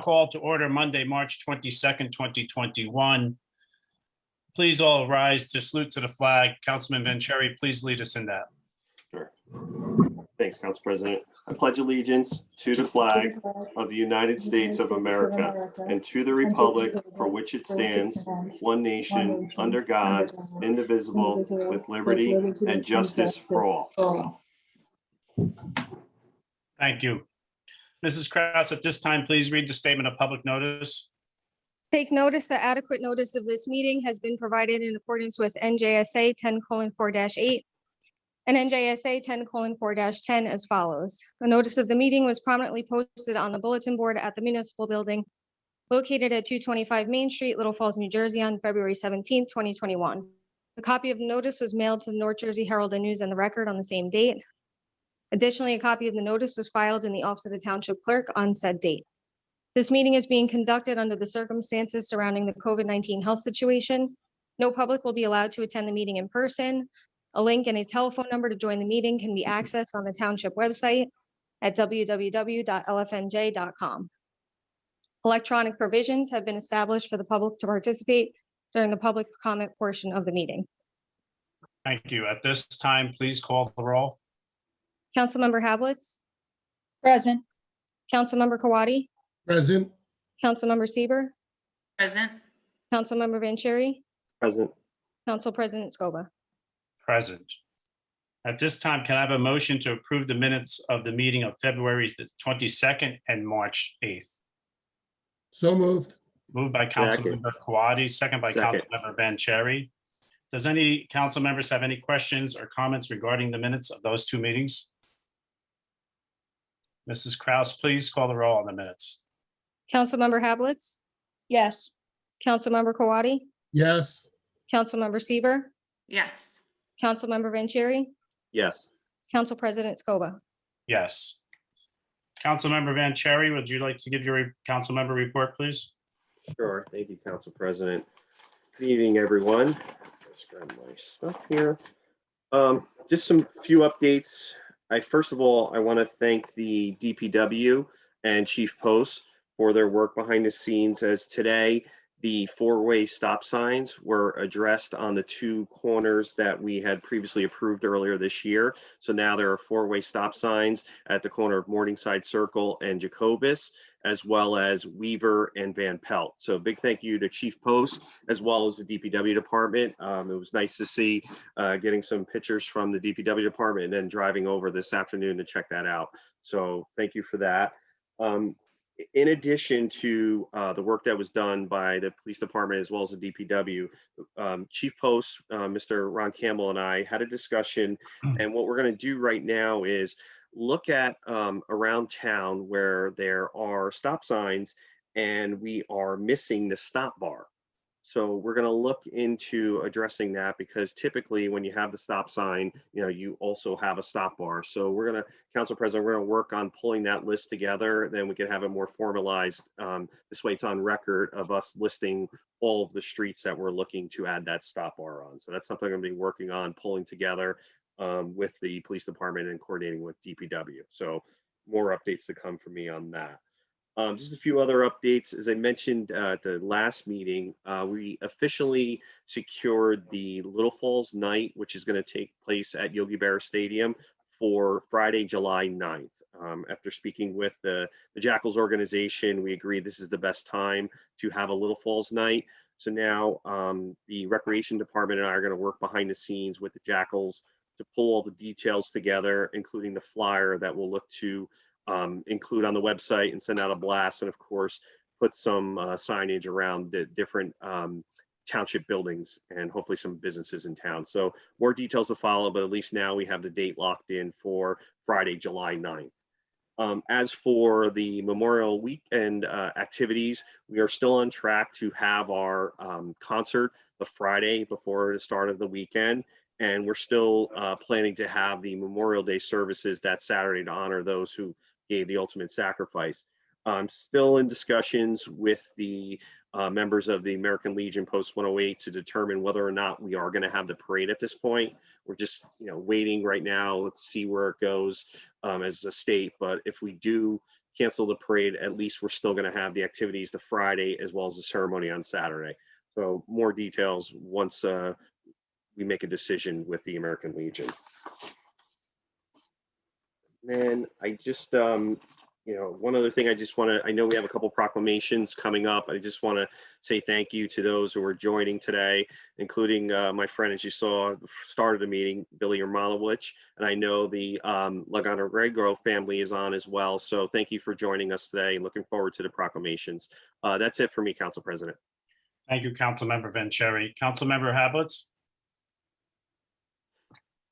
call to order Monday, March 22nd, 2021. Please all rise to salute to the flag. Councilman Vanchery, please lead us in that. Sure. Thanks, Council President. I pledge allegiance to the flag of the United States of America and to the republic for which it stands, one nation, under God, indivisible, with liberty and justice for all. Thank you. Mrs. Kraus, at this time, please read the statement of public notice. Take notice that adequate notice of this meeting has been provided in accordance with NJSA 10:4-8 and NJSA 10:4-10 as follows. The notice of the meeting was prominently posted on the bulletin board at the Municipal Building located at 225 Main Street, Little Falls, New Jersey on February 17th, 2021. A copy of the notice was mailed to the North Jersey Herald and News and the Record on the same date. Additionally, a copy of the notice was filed in the office of the Township Clerk on said date. This meeting is being conducted under the circumstances surrounding the COVID-19 health situation. No public will be allowed to attend the meeting in person. A link and a telephone number to join the meeting can be accessed on the Township website at www.lfnj.com. Electronic provisions have been established for the public to participate during the public comment portion of the meeting. Thank you. At this time, please call the roll. Councilmember Hablitz, Present. Councilmember Kawadi, Present. Councilmember Sieber, Present. Councilmember Vanchery, Present. Council President Scoba. Present. At this time, can I have a motion to approve the minutes of the meeting of February the 22nd and March 8th? So moved. Moved by Councilmember Kawadi, second by Councilmember Vanchery. Does any council members have any questions or comments regarding the minutes of those two meetings? Mrs. Kraus, please call the roll on the minutes. Councilmember Hablitz, Yes. Councilmember Kawadi, Yes. Councilmember Sieber, Yes. Councilmember Vanchery, Yes. Council President Scoba. Yes. Councilmember Vanchery, would you like to give your council member report, please? Sure. Thank you, Council President. Good evening, everyone. Let's grab my stuff here. Just some few updates. First of all, I want to thank the DPW and Chief Post for their work behind the scenes, as today the four-way stop signs were addressed on the two corners that we had previously approved earlier this year. So now there are four-way stop signs at the corner of Morningside Circle and Jacobus, as well as Weaver and Van Pelt. So big thank you to Chief Post, as well as the DPW department. It was nice to see getting some pictures from the DPW department and then driving over this afternoon to check that out. So thank you for that. In addition to the work that was done by the police department as well as the DPW, Chief Post, Mr. Ron Campbell and I had a discussion, and what we're going to do right now is look at around town where there are stop signs and we are missing the stop bar. So we're going to look into addressing that, because typically when you have the stop sign, you also have a stop bar. So we're going to, Council President, we're going to work on pulling that list together. Then we can have it more formalized. This way it's on record of us listing all of the streets that we're looking to add that stop bar on. So that's something I'm going to be working on, pulling together with the police department and coordinating with DPW. So more updates to come from me on that. Just a few other updates. As I mentioned at the last meeting, we officially secured the Little Falls Night, which is going to take place at Yogi Berra Stadium for Friday, July 9th. After speaking with the Jackals organization, we agreed this is the best time to have a Little Falls Night. So now the Recreation Department and I are going to work behind the scenes with the Jackals to pull all the details together, including the flyer that we'll look to include on the website and send out a blast, and of course put some signage around the different township buildings and hopefully some businesses in town. So more details to follow, but at least now we have the date locked in for Friday, July 9th. As for the Memorial Weekend activities, we are still on track to have our concert the Friday before the start of the weekend. And we're still planning to have the Memorial Day services that Saturday to honor those who gave the ultimate sacrifice. I'm still in discussions with the members of the American Legion Post 108 to determine whether or not we are going to have the parade at this point. We're just waiting right now. Let's see where it goes as a state. But if we do cancel the parade, at least we're still going to have the activities the Friday as well as the ceremony on Saturday. So more details once we make a decision with the American Legion. Then I just, one other thing I just want to, I know we have a couple proclamations coming up. I just want to say thank you to those who are joining today, including my friend, as you saw, started the meeting, Billy Yermolowicz, and I know the Lagana Regro family is on as well. So thank you for joining us today. Looking forward to the proclamations. That's it for me, Council President. Thank you, Councilmember Vanchery. Councilmember Hablitz?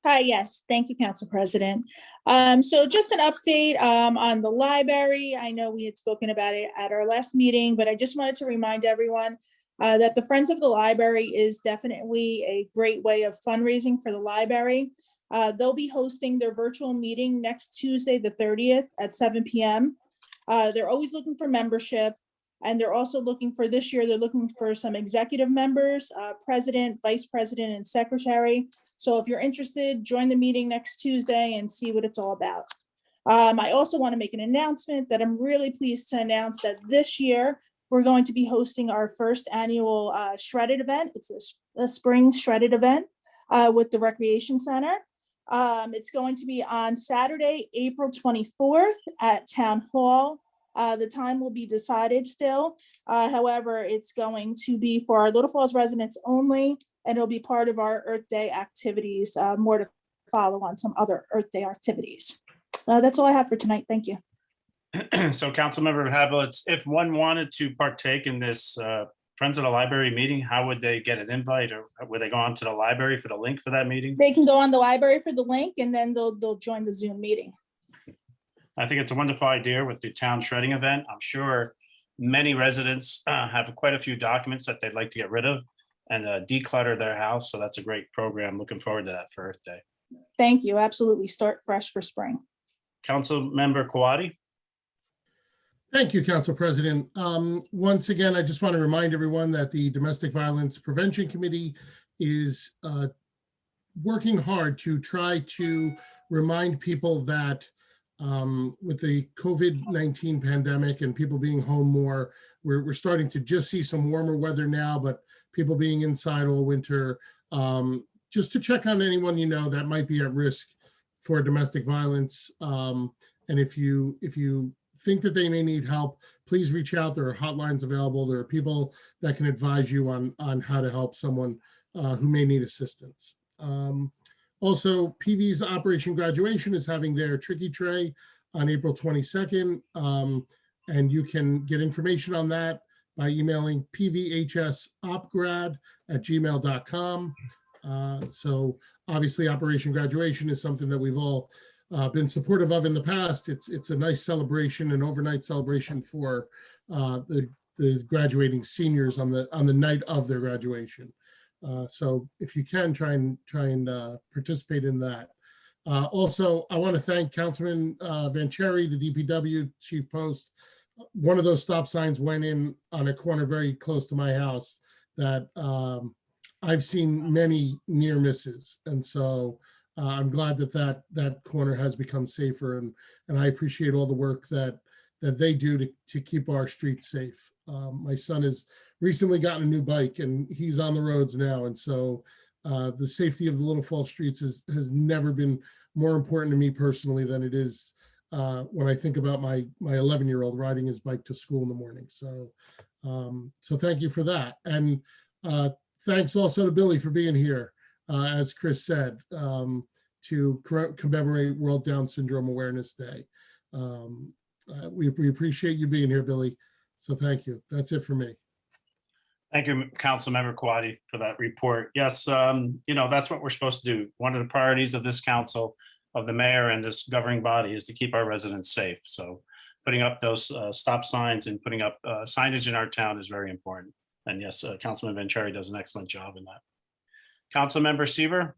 Hi, yes, thank you, Council President. So just an update on the library. I know we had spoken about it at our last meeting, but I just wanted to remind everyone that the Friends of the Library is definitely a great way of fundraising for the library. They'll be hosting their virtual meeting next Tuesday, the 30th at 7 p.m. They're always looking for membership, and they're also looking for, this year, they're looking for some executive members, president, vice president, and secretary. So if you're interested, join the meeting next Tuesday and see what it's all about. I also want to make an announcement that I'm really pleased to announce that this year, we're going to be hosting our first annual shredded event. It's a spring shredded event with the Recreation Center. It's going to be on Saturday, April 24th at Town Hall. The time will be decided still. However, it's going to be for our Little Falls residents only, and it'll be part of our Earth Day activities. More to follow on some other Earth Day activities. That's all I have for tonight. Thank you. So Councilmember Hablitz, if one wanted to partake in this Friends of the Library meeting, how would they get an invite, or would they go onto the library for the link for that meeting? They can go on the library for the link, and then they'll join the Zoom meeting. I think it's a wonderful idea with the town shredding event. I'm sure many residents have quite a few documents that they'd like to get rid of and declutter their house. So that's a great program. Looking forward to that for Earth Day. Thank you. Absolutely. Start fresh for spring. Councilmember Kwati? Thank you, Council President. Once again, I just want to remind everyone that the Domestic Violence Prevention Committee is working hard to try to remind people that with the COVID-19 pandemic and people being home more, we're starting to just see some warmer weather now, but people being inside all winter, just to check on anyone you know that might be at risk for domestic violence. And if you think that they may need help, please reach out. There are hotlines available. There are people that can advise you on how to help someone who may need assistance. Also, PV's Operation Graduation is having their Tricky Tray on April 22nd. And you can get information on that by emailing pvhsopgrad@gmail.com. So obviously Operation Graduation is something that we've all been supportive of in the past. It's a nice celebration, an overnight celebration for the graduating seniors on the night of their graduation. So if you can, try and participate in that. Also, I want to thank Councilman Vanchery, the DPW Chief Post. One of those stop signs went in on a corner very close to my house that I've seen many near misses. And so I'm glad that corner has become safer, and I appreciate all the work that they do to keep our streets safe. My son has recently gotten a new bike and he's on the roads now. And so the safety of the Little Falls streets has never been more important to me personally than it is when I think about my 11-year-old riding his bike to school in the morning. So thank you for that. And thanks also to Billy for being here, as Chris said, to commemorate World Down Syndrome Awareness Day. We appreciate you being here, Billy. So thank you. That's it for me. Thank you, Councilmember Kwati, for that report. Yes, that's what we're supposed to do. One of the priorities of this council, of the mayor and this governing body, is to keep our residents safe. So putting up those stop signs and putting up signage in our town is very important. And yes, Councilman Vanchery does an excellent job in that. Councilmember Seaver?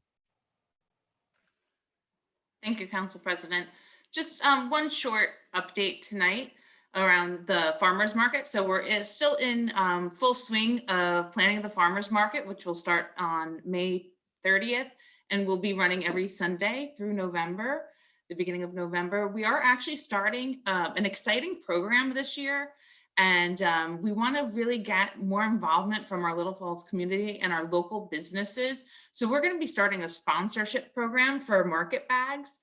Thank you, Council President. Just one short update tonight around the farmers market. So we're still in full swing of planning the farmers market, which will start on May 30th and will be running every Sunday through November. the beginning of November. We are actually starting an exciting program this year. And we want to really get more involvement from our Little Falls community and our local businesses. So we're going to be starting a sponsorship program for market bags,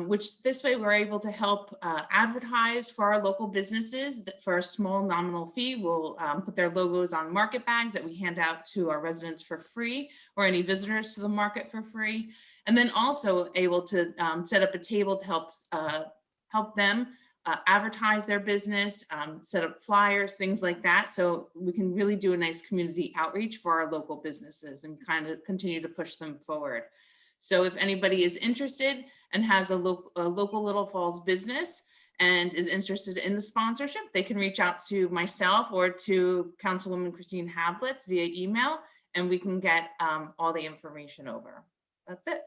which this way we're able to help advertise for our local businesses that for a small nominal fee. We'll put their logos on market bags that we hand out to our residents for free, or any visitors to the market for free. And then also able to set up a table to help them advertise their business, set up flyers, things like that. So we can really do a nice community outreach for our local businesses and kind of continue to push them forward. So if anybody is interested and has a local Little Falls business and is interested in the sponsorship, they can reach out to myself or to Councilwoman Christine Hablitz via email, and we can get all the information over. That's it.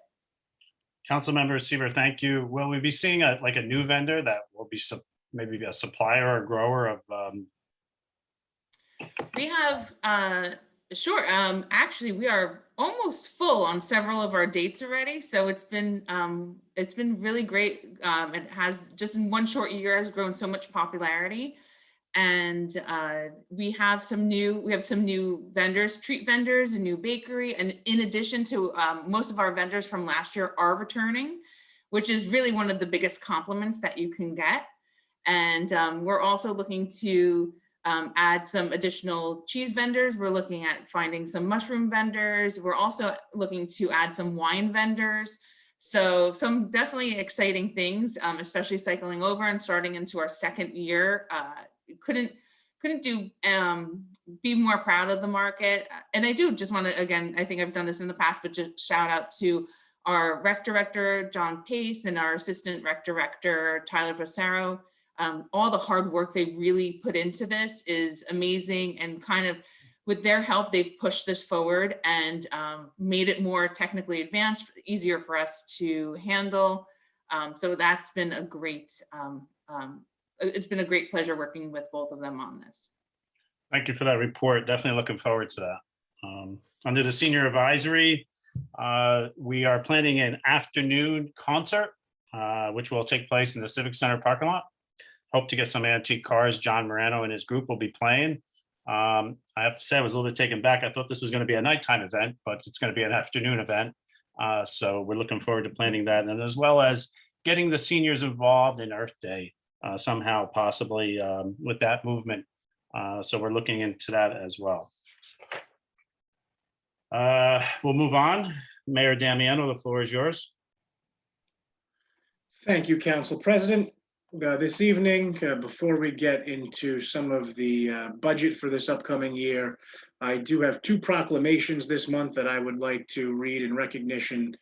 Councilmember Seaver, thank you. Will we be seeing a new vendor that will be maybe a supplier or grower of? We have, sure. Actually, we are almost full on several of our dates already. So it's been really great. It has just in one short year has grown so much popularity. And we have some new vendors, treat vendors, a new bakery. And in addition to most of our vendors from last year are returning, which is really one of the biggest compliments that you can get. And we're also looking to add some additional cheese vendors. We're looking at finding some mushroom vendors. We're also looking to add some wine vendors. So some definitely exciting things, especially cycling over and starting into our second year. Couldn't be more proud of the market. And I do just want to, again, I think I've done this in the past, but just shout out to our rec director, John Pace, and our assistant rec director, Tyler Passero. All the hard work they really put into this is amazing, and kind of with their help, they've pushed this forward and made it more technically advanced, easier for us to handle. So that's been a great, it's been a great pleasure working with both of them on this. Thank you for that report. Definitely looking forward to that. Under the senior advisory, we are planning an afternoon concert, which will take place in the Civic Center parking lot. Hope to get some antique cars. John Morano and his group will be playing. I have to say, I was a little bit taken back. I thought this was going to be a nighttime event, but it's going to be an afternoon event. So we're looking forward to planning that, and as well as getting the seniors involved in Earth Day somehow, possibly with that movement. So we're looking into that as well. We'll move on. Mayor Damiano, the floor is yours. Thank you, Council President. This evening, before we get into some of the budget for this upcoming year, I do have two proclamations this month that I would like to read in recognition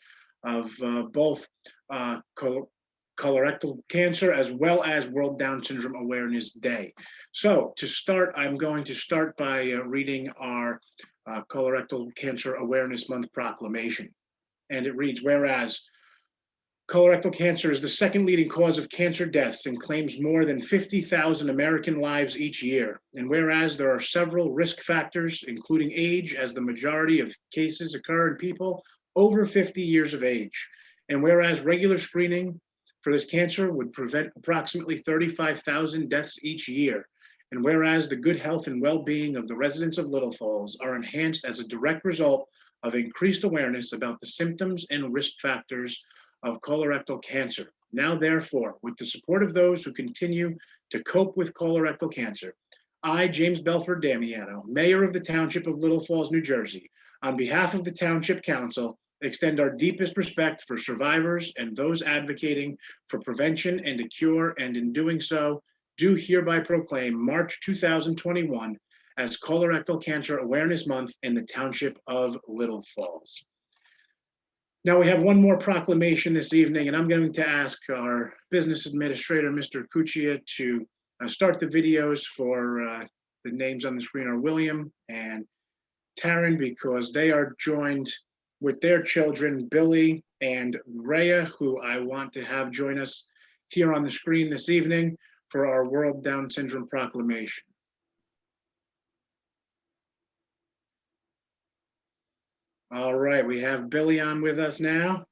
of both colorectal cancer as well as World Down Syndrome Awareness Day. So to start, I'm going to start by reading our Colorectal Cancer Awareness Month proclamation. And it reads, whereas colorectal cancer is the second leading cause of cancer deaths and claims more than 50,000 American lives each year. And whereas there are several risk factors, including age, as the majority of cases occur in people over 50 years of age. And whereas regular screening for this cancer would prevent approximately 35,000 deaths each year. And whereas the good health and well-being of the residents of Little Falls are enhanced as a direct result of increased awareness about the symptoms and risk factors of colorectal cancer. Now, therefore, with the support of those who continue to cope with colorectal cancer, I, James Belford Damiano, Mayor of the Township of Little Falls, New Jersey, on behalf of the Township Council, extend our deepest respect for survivors and those advocating for prevention and a cure, and in doing so, do hereby proclaim March 2021 as Colorectal Cancer Awareness Month in the Township of Little Falls. Now we have one more proclamation this evening, and I'm going to ask our business administrator, Mr. Cuccia, to start the videos for the names on the screen are William and Taryn, because they are joined with their children, Billy and Rhea, who I want to have join us here on the screen this evening for our World Down Syndrome proclamation. All right, we have Billy on with us now.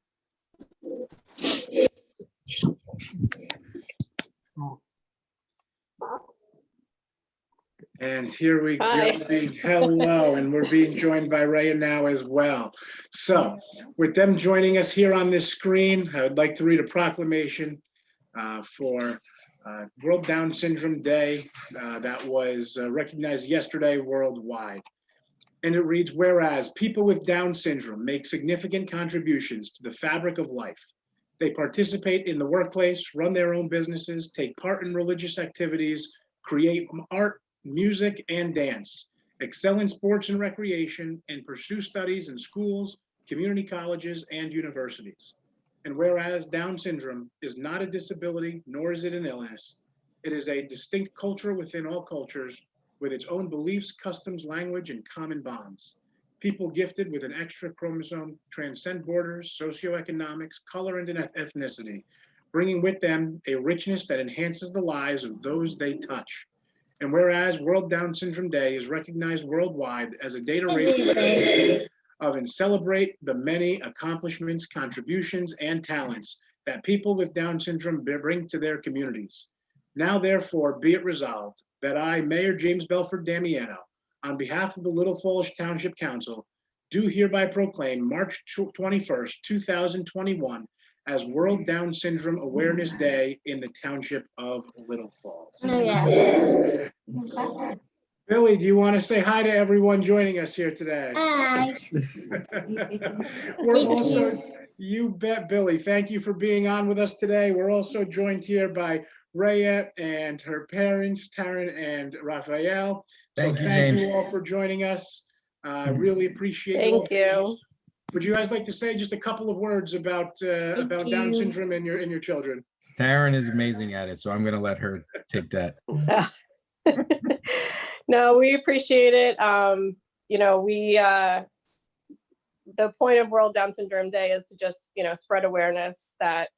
And here we Hi. go, hello, and we're being joined by Raya now as well. So with them joining us here on this screen, I would like to read a proclamation for World Down Syndrome Day that was recognized yesterday worldwide. And it reads, whereas people with Down syndrome make significant contributions to the fabric of life. They participate in the workplace, run their own businesses, take part in religious activities, create art, music, and dance, excel in sports and recreation, and pursue studies in schools, community colleges, and universities. And whereas Down syndrome is not a disability, nor is it an illness, it is a distinct culture within all cultures with its own beliefs, customs, language, and common bonds. People gifted with an extra chromosome transcend borders, socioeconomics, color, and ethnicity, bringing with them a richness that enhances the lives of those they touch. And whereas World Down Syndrome Day is recognized worldwide as a day to raise of and celebrate the many accomplishments, contributions, and talents that people with Down syndrome bring to their communities. Now, therefore, be it resolved that I, Mayor James Belford Damiano, on behalf of the Little Falls Township Council, do hereby proclaim March 21st, 2021 as World Down Syndrome Awareness Day in the Township of Little Falls. Oh, yes. Billy, do you want to say hi to everyone joining us here today? Hi. We're also, you bet, Billy. Thank you for being on with us today. We're also joined here by Raya and her parents, Taryn and Raphael. So thank you all for joining us. Really appreciate it. Thank you. Would you guys like to say just a couple of words about Down syndrome and your children? Taryn is amazing at it, so I'm going to let her take that. No, we appreciate it. You know, the point of World Down Syndrome Day is to just, you know, spread awareness that,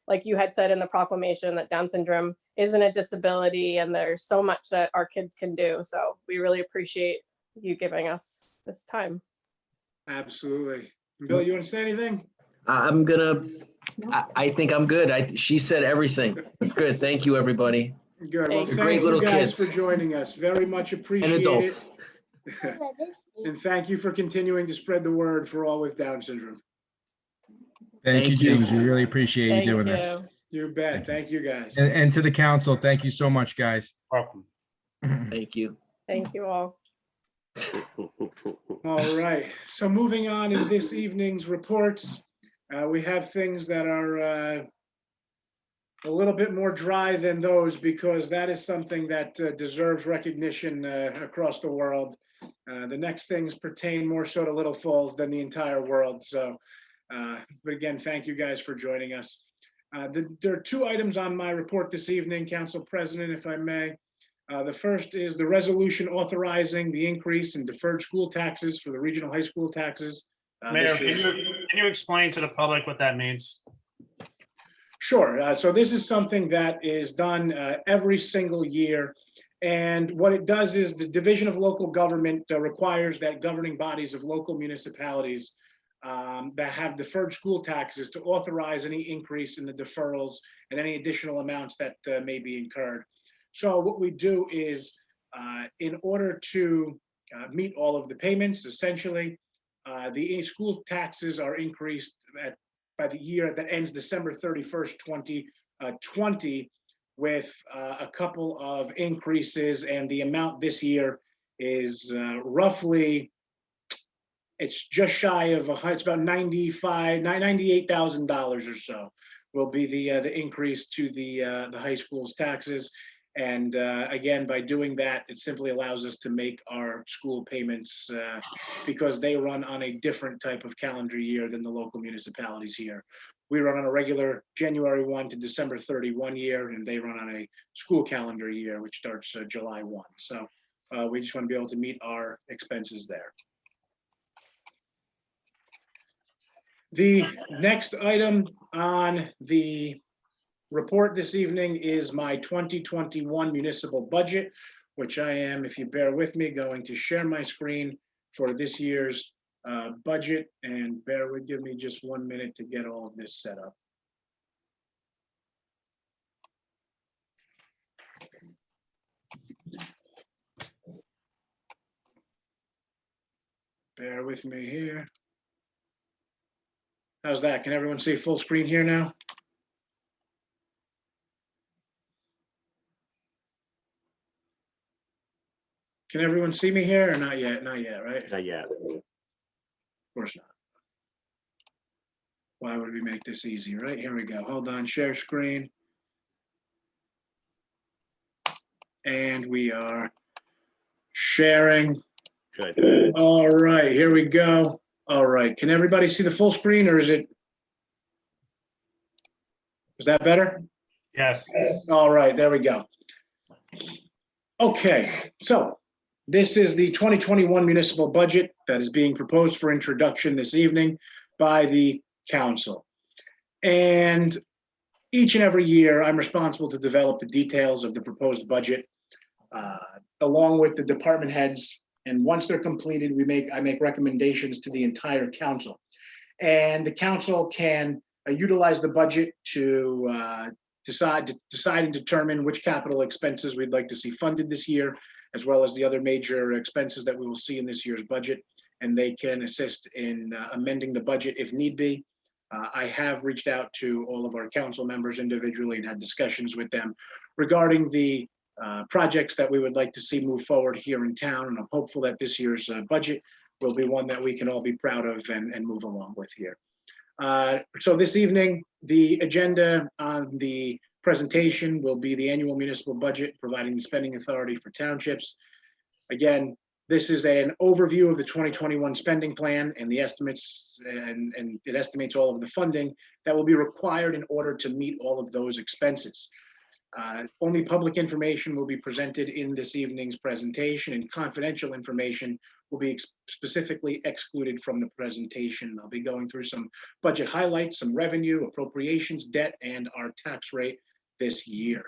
like you had said in the proclamation, that Down syndrome isn't a disability and there's so much that our kids can do. So we really appreciate you giving us this time. Absolutely. Bill, you want to say anything? I think I'm good. She said everything. That's good. Thank you, everybody. Good. Well, Thank thank you. you guys Kids. for joining us. Very much And appreciate adults. it. And thank you for continuing to spread the word for all with Down syndrome. Thank you, Thank you. James. We really appreciate you Thank doing you. this. You bet. Thank you guys. And to the council, thank you so much, guys. Welcome. Thank you. Thank you all. All right. So moving on in this evening's reports, we have things that are a little bit more dry than those because that is something that deserves recognition across the world. The next things pertain more so to Little Falls than the entire world. So, but again, thank you guys for joining us. There are two items on my report this evening, Council President, if I may. The first is the resolution authorizing the increase in deferred school taxes for the regional high school taxes. Mayor, can you explain to the public what that means? Sure. So this is something that is done every single year. And what it does is the Division of Local Government requires that governing bodies of local municipalities that have deferred school taxes to authorize any increase in the deferrals and any additional amounts that may be incurred. So what we do is in order to meet all of the payments, essentially, the school taxes are increased by the year that ends December 31st, 2020, with a couple of increases, and the amount this year is roughly, it's just shy of, it's about $98,000 or so will be the increase to the high school's taxes. And again, by doing that, it simply allows us to make our school payments because they run on a different type of calendar year than the local municipalities here. We run on a regular January 1 to December 31 year, and they run on a school calendar year, which starts July 1. So we just want to be able to meet our expenses there. The next item on the report this evening is my 2021 municipal budget, which I am, if you bear with me, going to share my screen for this year's budget, and give me just 1 minute to get all of this set up. Bear with me here. How's that? Can everyone see full screen here now? Can everyone see me here or not yet? Not yet, right? Not yet. Of course not. Why would we make this easy, right? Here we go. Hold on, share screen. And we are sharing. Good. All right, here we go. All right, can everybody see the full screen or is that better? Yes. All right, there we go. Okay, so this is the 2021 municipal budget that is being proposed for introduction this evening by the council. And each and every year, I'm responsible to develop the details of the proposed budget along with the department heads. And once they're completed, I make recommendations to the entire council. And the council can utilize the budget to decide and determine which capital expenses we'd like to see funded this year, as well as the other major expenses that we will see in this year's budget. And they can assist in amending the budget if need be. I have reached out to all of our council members individually and had discussions with them regarding the projects that we would like to see move forward here in town. And I'm hopeful that this year's budget will be one that we can all be proud of and move along with here. So this evening, the agenda on the presentation will be the annual municipal budget, providing the spending authority for townships. Again, this is an overview of the 2021 spending plan and the estimates, and it estimates all of the funding that will be required in order to meet all of those expenses. Only public information will be presented in this evening's presentation, and confidential information will be specifically excluded from the presentation. I'll be going through some budget highlights, some revenue, appropriations, debt, and our tax rate this year.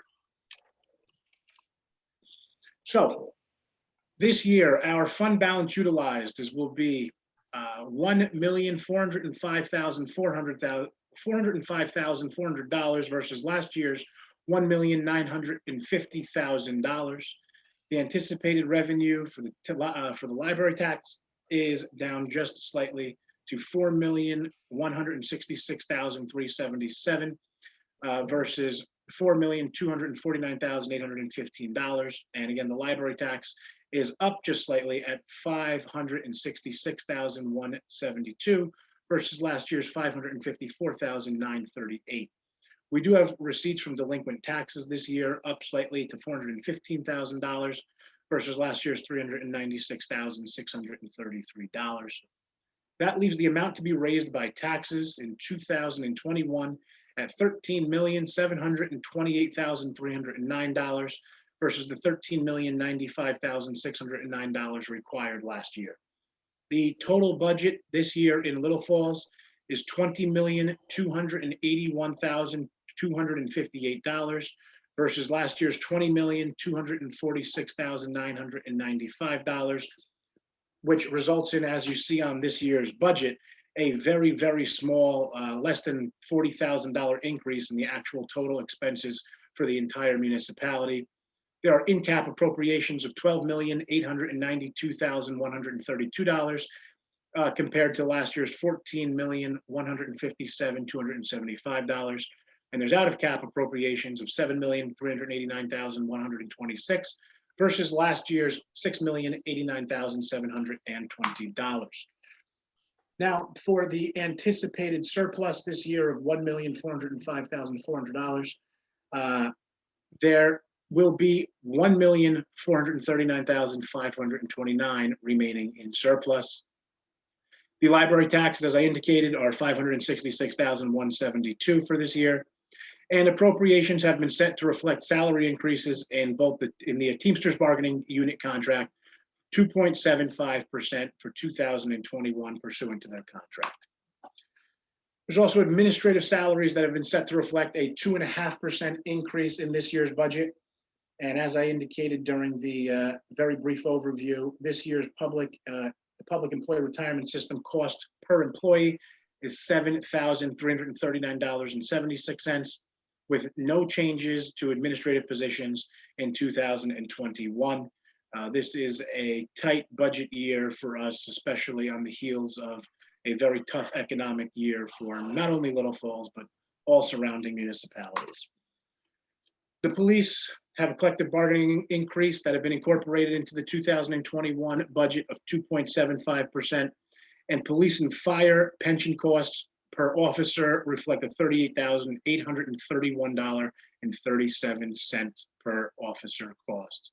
So this year, our fund balance utilized will be $1,405,400 versus last year's $1,950,000. The anticipated revenue for the library tax is down just slightly to $4,166,377 versus $4,249,815. And again, the library tax is up just slightly at $566,172 versus last year's $554,938. We do have receipts from delinquent taxes this year, up slightly to $415,000 versus last year's $396,633. That leaves the amount to be raised by taxes in 2021 at $13,728,309 versus the $13,095,609 required last year. The total budget this year in Little Falls is $20,281,258 versus last year's $20,246,995, which results in, as you see on this year's budget, a very, very small, less than $40,000 increase in the actual total expenses for the entire municipality. There are in-cap appropriations of $12,892,132 compared to last year's $14,157,275. And there's out-of-cap appropriations of $7,389,126 versus last year's $6,089,720. Now, for the anticipated surplus this year of $1,405,400, there will be $1,439,529 remaining in surplus. The library taxes, as I indicated, are $566,172 for this year. And appropriations have been set to reflect salary increases in both in the Teamsters bargaining unit contract, 2.75% for 2021 pursuant to their contract. There's also administrative salaries that have been set to reflect a 2.5% increase in this year's budget. And as I indicated during the very brief overview, this year's the public employee retirement system cost per employee is $7,339.76, with no changes to administrative positions in 2021. This is a tight budget year for us, especially on the heels of a very tough economic year for not only Little Falls, but all surrounding municipalities. The police have a collective bargaining increase that have been incorporated into the 2021 budget of 2.75%. And police and fire pension costs per officer reflect a $38,831.37 per officer cost.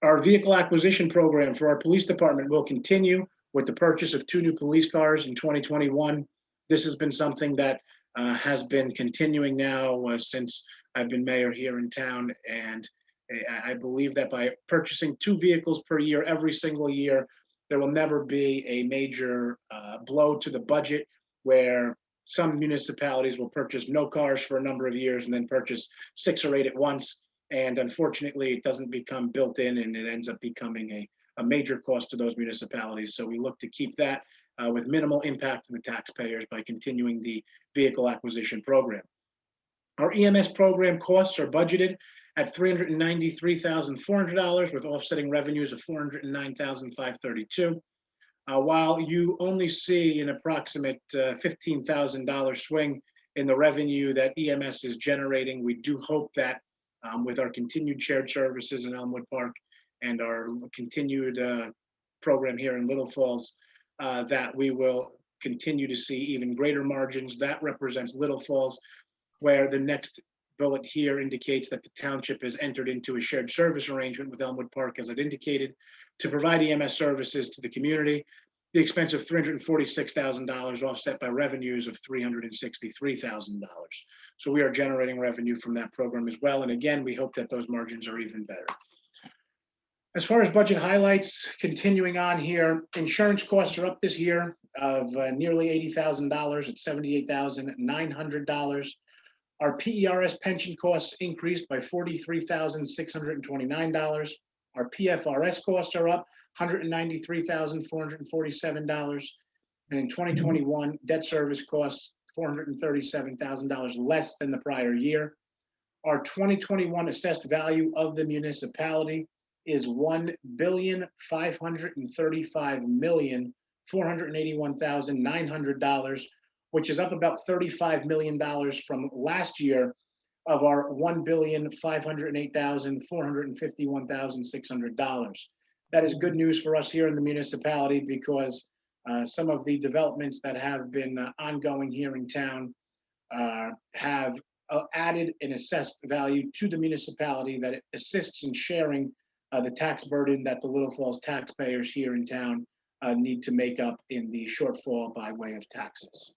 Our vehicle acquisition program for our police department will continue with the purchase of 2 new police cars in 2021. This has been something that has been continuing now since I've been mayor here in town. And I believe that by purchasing 2 vehicles per year, every single year, there will never be a major blow to the budget where some municipalities will purchase no cars for a number of years and then purchase 6 or 8 at once. And unfortunately, it doesn't become built in and it ends up becoming a major cost to those municipalities. So we look to keep that with minimal impact to the taxpayers by continuing the vehicle acquisition program. Our EMS program costs are budgeted at $393,400 with offsetting revenues of $409,532. While you only see an approximate $15,000 swing in the revenue that EMS is generating, we do hope that with our continued shared services in Elmwood Park and our continued program here in Little Falls, that we will continue to see even greater margins. That represents Little Falls, where the next bullet here indicates that the township has entered into a shared service arrangement with Elmwood Park, as it indicated, to provide EMS services to the community. The expense of $346,000 offset by revenues of $363,000. So we are generating revenue from that program as well. And again, we hope that those margins are even better. As far as budget highlights, continuing on here, insurance costs are up this year of nearly $80,000 at $78,900. Our PERS pension costs increased by $43,629. Our PFRS costs are up $193,447. And in 2021, debt service costs $437,000 less than the prior year. Our 2021 assessed value of the municipality is $1,535,481,900, which is up about $35 million from last year of our $1,508,451,600. That is good news for us here in the municipality because some of the developments that have been ongoing here in town have added an assessed value to the municipality that assists in sharing the tax burden that the Little Falls taxpayers here in town need to make up in the shortfall by way of taxes.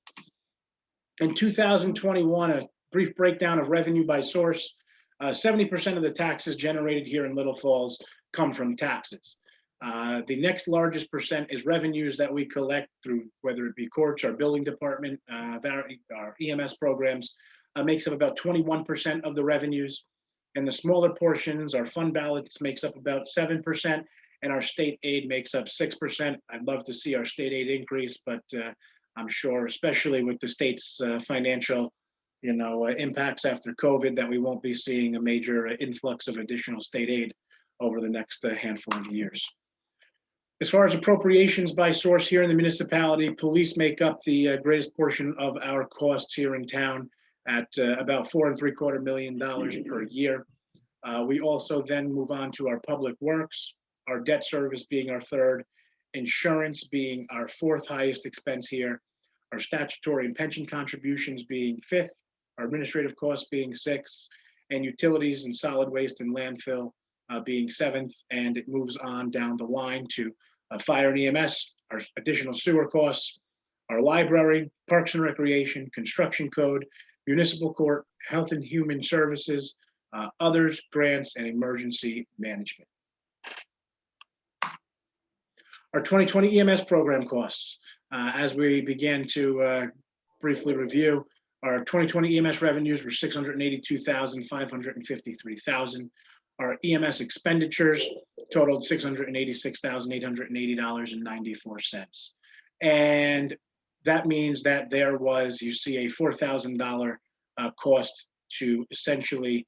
In 2021, a brief breakdown of revenue by source. 70% of the taxes generated here in Little Falls come from taxes. The next largest percent is revenues that we collect through, whether it be courts, our building department, our EMS programs, makes up about 21% of the revenues. And the smaller portions, our fund balance makes up about 7%, and our state aid makes up 6%. I'd love to see our state aid increase, but I'm sure, especially with the state's financial, impacts after COVID, that we won't be seeing a major influx of additional state aid over the next handful of years. As far as appropriations by source here in the municipality, police make up the greatest portion of our costs here in town at about $4.75 million per year. We also then move on to our public works, our debt service being our third, insurance being our fourth highest expense here, our statutory and pension contributions being fifth, our administrative costs being sixth, and utilities and solid waste and landfill being seventh. And it moves on down the line to fire and EMS, our additional sewer costs, our library, parks and recreation, construction code, municipal court, health and human services, others, grants, and emergency management. Our 2020 EMS program costs, as we began to briefly review, our 2020 EMS revenues were $682,553,000. Our EMS expenditures totaled $686,880.94. And that means that there was, you see, a $4,000 cost to essentially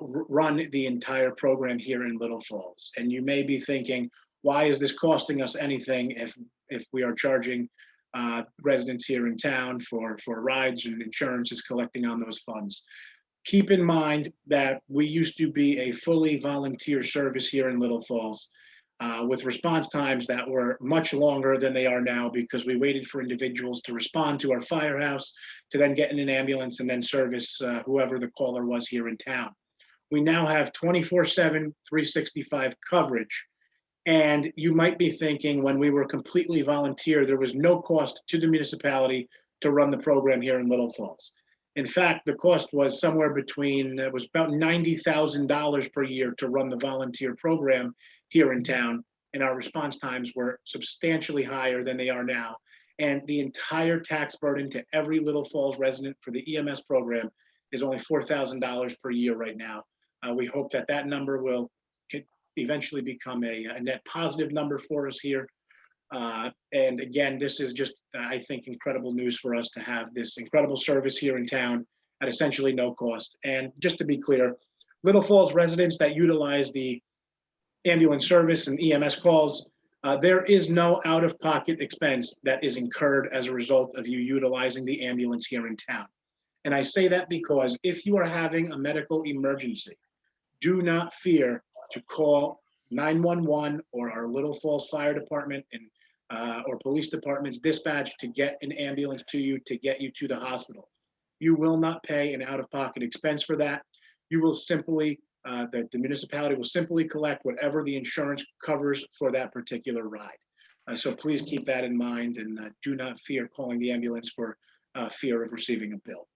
run the entire program here in Little Falls. And you may be thinking, why is this costing us anything if we are charging residents here in town for rides and insurance is collecting on those funds? Keep in mind that we used to be a fully volunteer service here in Little Falls with response times that were much longer than they are now because we waited for individuals to respond to our firehouse to then get in an ambulance and then service whoever the caller was here in town. We now have 24/7, 365 coverage. And you might be thinking when we were completely volunteer, there was no cost to the municipality to run the program here in Little Falls. In fact, the cost was somewhere between, it was about $90,000 per year to run the volunteer program here in town. And our response times were substantially higher than they are now. And the entire tax burden to every Little Falls resident for the EMS program is only $4,000 per year right now. We hope that that number will eventually become a net positive number for us here. And again, this is just, I think, incredible news for us to have this incredible service here in town at essentially no cost. And just to be clear, Little Falls residents that utilize the ambulance service and EMS calls, there is no out-of-pocket expense that is incurred as a result of you utilizing the ambulance here in town. And I say that because if you are having a medical emergency, do not fear to call 911 or our Little Falls Fire Department and or police department's dispatch to get an ambulance to you, to get you to the hospital. You will not pay an out-of-pocket expense for that. You will simply, the municipality will simply collect whatever the insurance covers for that particular ride. So please keep that in mind and do not fear calling the ambulance for fear of receiving a bill.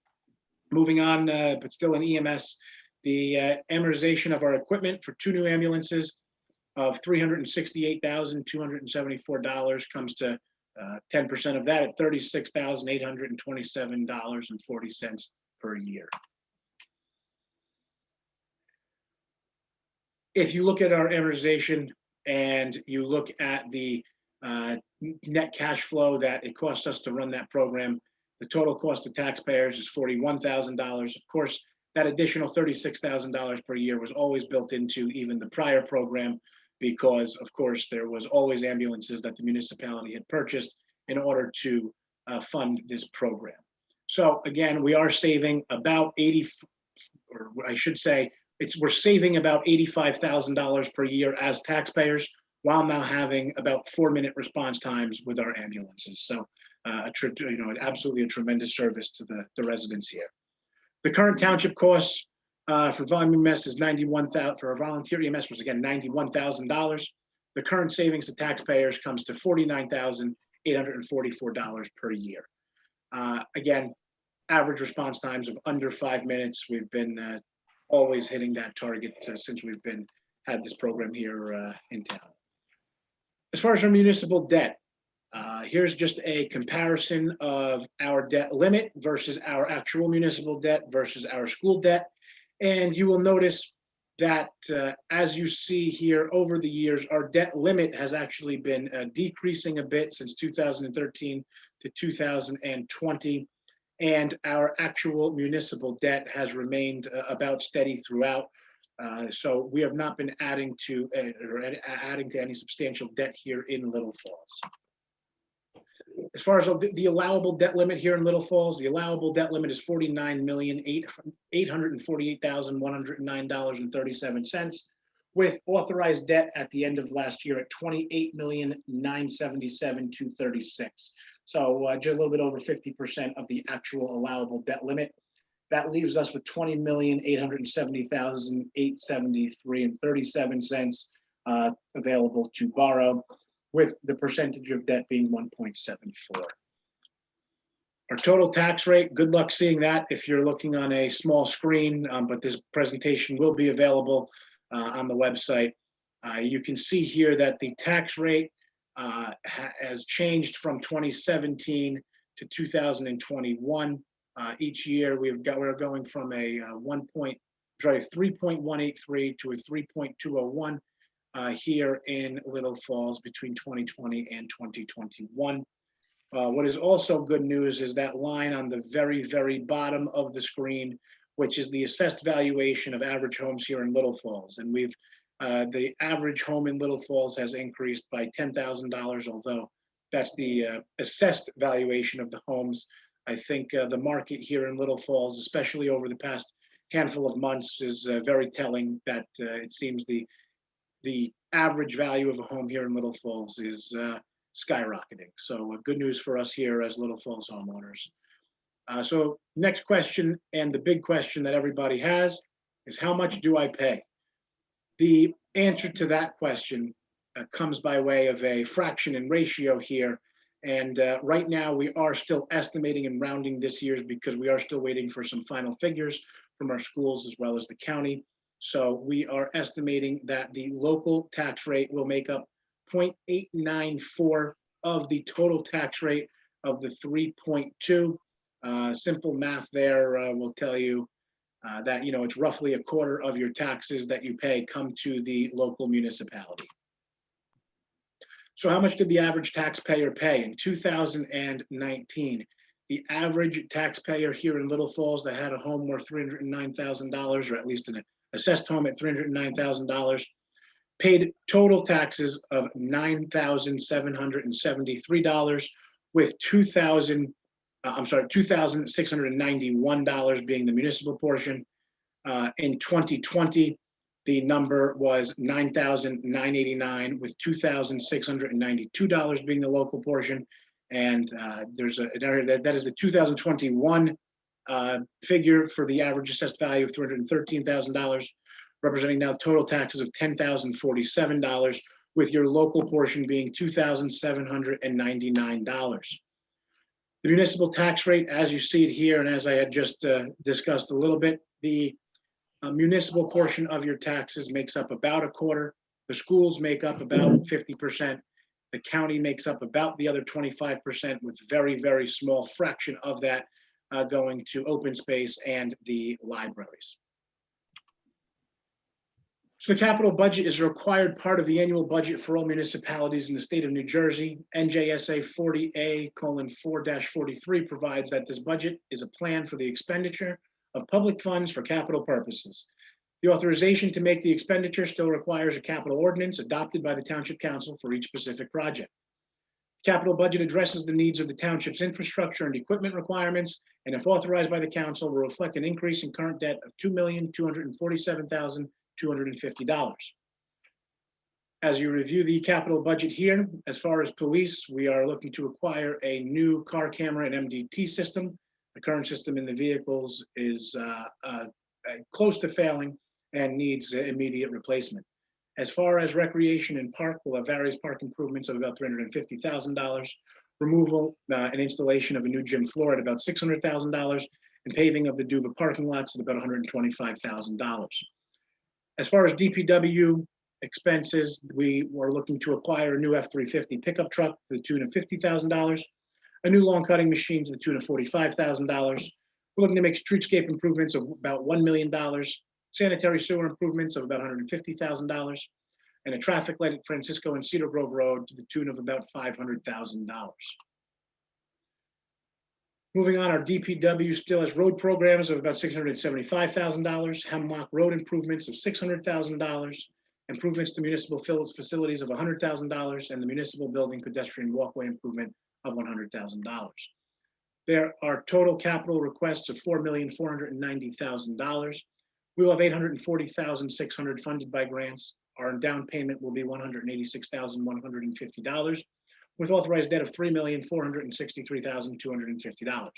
Moving on, but still in EMS, the amortization of our equipment for 2 new ambulances of $368,274 comes to 10% of that at $36,827.40 per year. If you look at our amortization and you look at the net cash flow that it costs us to run that program, the total cost to taxpayers is $41,000. Of course, that additional $36,000 per year was always built into even the prior program because, of course, there was always ambulances that the municipality had purchased in order to fund this program. So again, we are saving about we're saving about $85,000 per year as taxpayers while now having about 4-minute response times with our ambulances. So, absolutely a tremendous service to the residents here. The current township costs for volume EMS is $91,000. For our volunteer EMS was again $91,000. The current savings to taxpayers comes to $49,844 per year. Again, average response times of under 5 minutes. We've been always hitting that target since we've had this program here in town. As far as our municipal debt, here's just a comparison of our debt limit versus our actual municipal debt versus our school debt. And you will notice that as you see here over the years, our debt limit has actually been decreasing a bit since 2013 to 2020. And our actual municipal debt has remained about steady throughout. So we have not been adding to any substantial debt here in Little Falls. As far as the allowable debt limit here in Little Falls, the allowable debt limit is $49,848,109.37, with authorized debt at the end of last year at $28,977,236. So just a little bit over 50% of the actual allowable debt limit. That leaves us with $20,870,873.37 available to borrow, with the percentage of debt being 1.74. Our total tax rate, good luck seeing that if you're looking on a small screen, but this presentation will be available on the website. You can see here that the tax rate has changed from 2017 to 2021. Each year we're going from a 3.183 to a 3.201 here in Little Falls between 2020 and 2021. What is also good news is that line on the very, very bottom of the screen which is the assessed valuation of average homes here in Little Falls. And the average home in Little Falls has increased by $10,000, although that's the assessed valuation of the homes. I think the market here in Little Falls, especially over the past handful of months, is very telling that it seems the average value of a home here in Little Falls is skyrocketing. So good news for us here as Little Falls homeowners. So next question, and the big question that everybody has, is how much do I pay? The answer to that question comes by way of a fraction and ratio here. And right now we are still estimating and rounding this year's because we are still waiting for some final figures from our schools as well as the county. So we are estimating that the local tax rate will make up 0.894 of the total tax rate of the 3.2. Simple math there will tell you that, you know, it's roughly a quarter of your taxes that you pay come to the local municipality. So how much did the average taxpayer pay in 2019? The average taxpayer here in Little Falls that had a home worth $309,000, or at least an assessed home at $309,000, paid total taxes of $9,773, with $2,691 being the municipal portion. In 2020, the number was $9,989, with $2,692 being the local portion. And there's an area that is the 2021 figure for the average assessed value of $313,000, representing now total taxes of $10,047, with your local portion being $2,799. The municipal tax rate, as you see it here, and as I had just discussed a little bit, the municipal portion of your taxes makes up about a quarter. The schools make up about 50%. The county makes up about the other 25%, with very, very small fraction of that going to open space and the libraries. So the capital budget is a required part of the annual budget for all municipalities in the state of New Jersey. NJSA 40A:4-43 provides that this budget is a plan for the expenditure of public funds for capital purposes. The authorization to make the expenditure still requires a capital ordinance adopted by the Township Council for each specific project. The capital budget addresses the needs of the township's infrastructure and equipment requirements, and if authorized by the council, will reflect an increase in current debt of $2,247,250. As you review the capital budget here, as far as police, we are looking to acquire a new car camera and MDT system. The current system in the vehicles is close to failing and needs immediate replacement. As far as recreation and park, we'll have various park improvements of about $350,000, removal and installation of a new gym floor at about $600,000, and paving of the Duva parking lots at about $125,000. As far as DPW expenses, we were looking to acquire a new F-350 pickup truck to the tune of $50,000, a new lawn cutting machine to the tune of $45,000. We're looking to make streetscape improvements of about $1 million, sanitary sewer improvements of about $150,000, and a traffic light at Francisco and Cedar Grove Road to the tune of about $500,000. Moving on, our DPW still has road programs of about $675,000, Hemlock Road improvements of $600,000, improvements to municipal facilities of $100,000, and the municipal building pedestrian walkway improvement of $100,000. There are total capital requests of $4,490,000. We will have $840,600 funded by grants. Our down payment will be $186,150, with authorized debt of $3,463,250.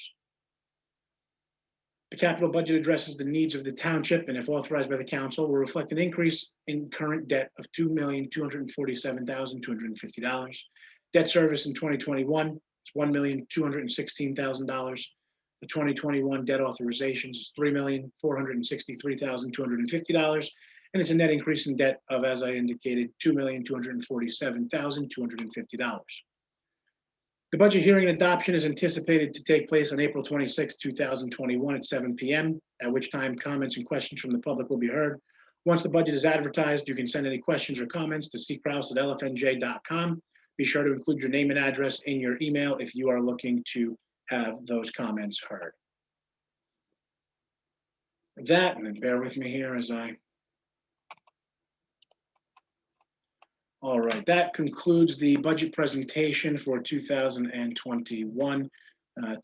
The capital budget addresses the needs of the township, and if authorized by the council, will reflect an increase in current debt of $2,247,250. Debt service in 2021 is $1,216,000. The 2021 debt authorizations is $3,463,250, and it's a net increase in debt of, as I indicated, $2,247,250. The budget hearing and adoption is anticipated to take place on April 26, 2021 at 7 p.m., at which time comments and questions from the public will be heard. Once the budget is advertised, you can send any questions or comments to ckraus@lfnj.com. Be sure to include your name and address in your email if you are looking to have those comments heard. that, and then bear with me here as I. All right, that concludes the budget presentation for 2021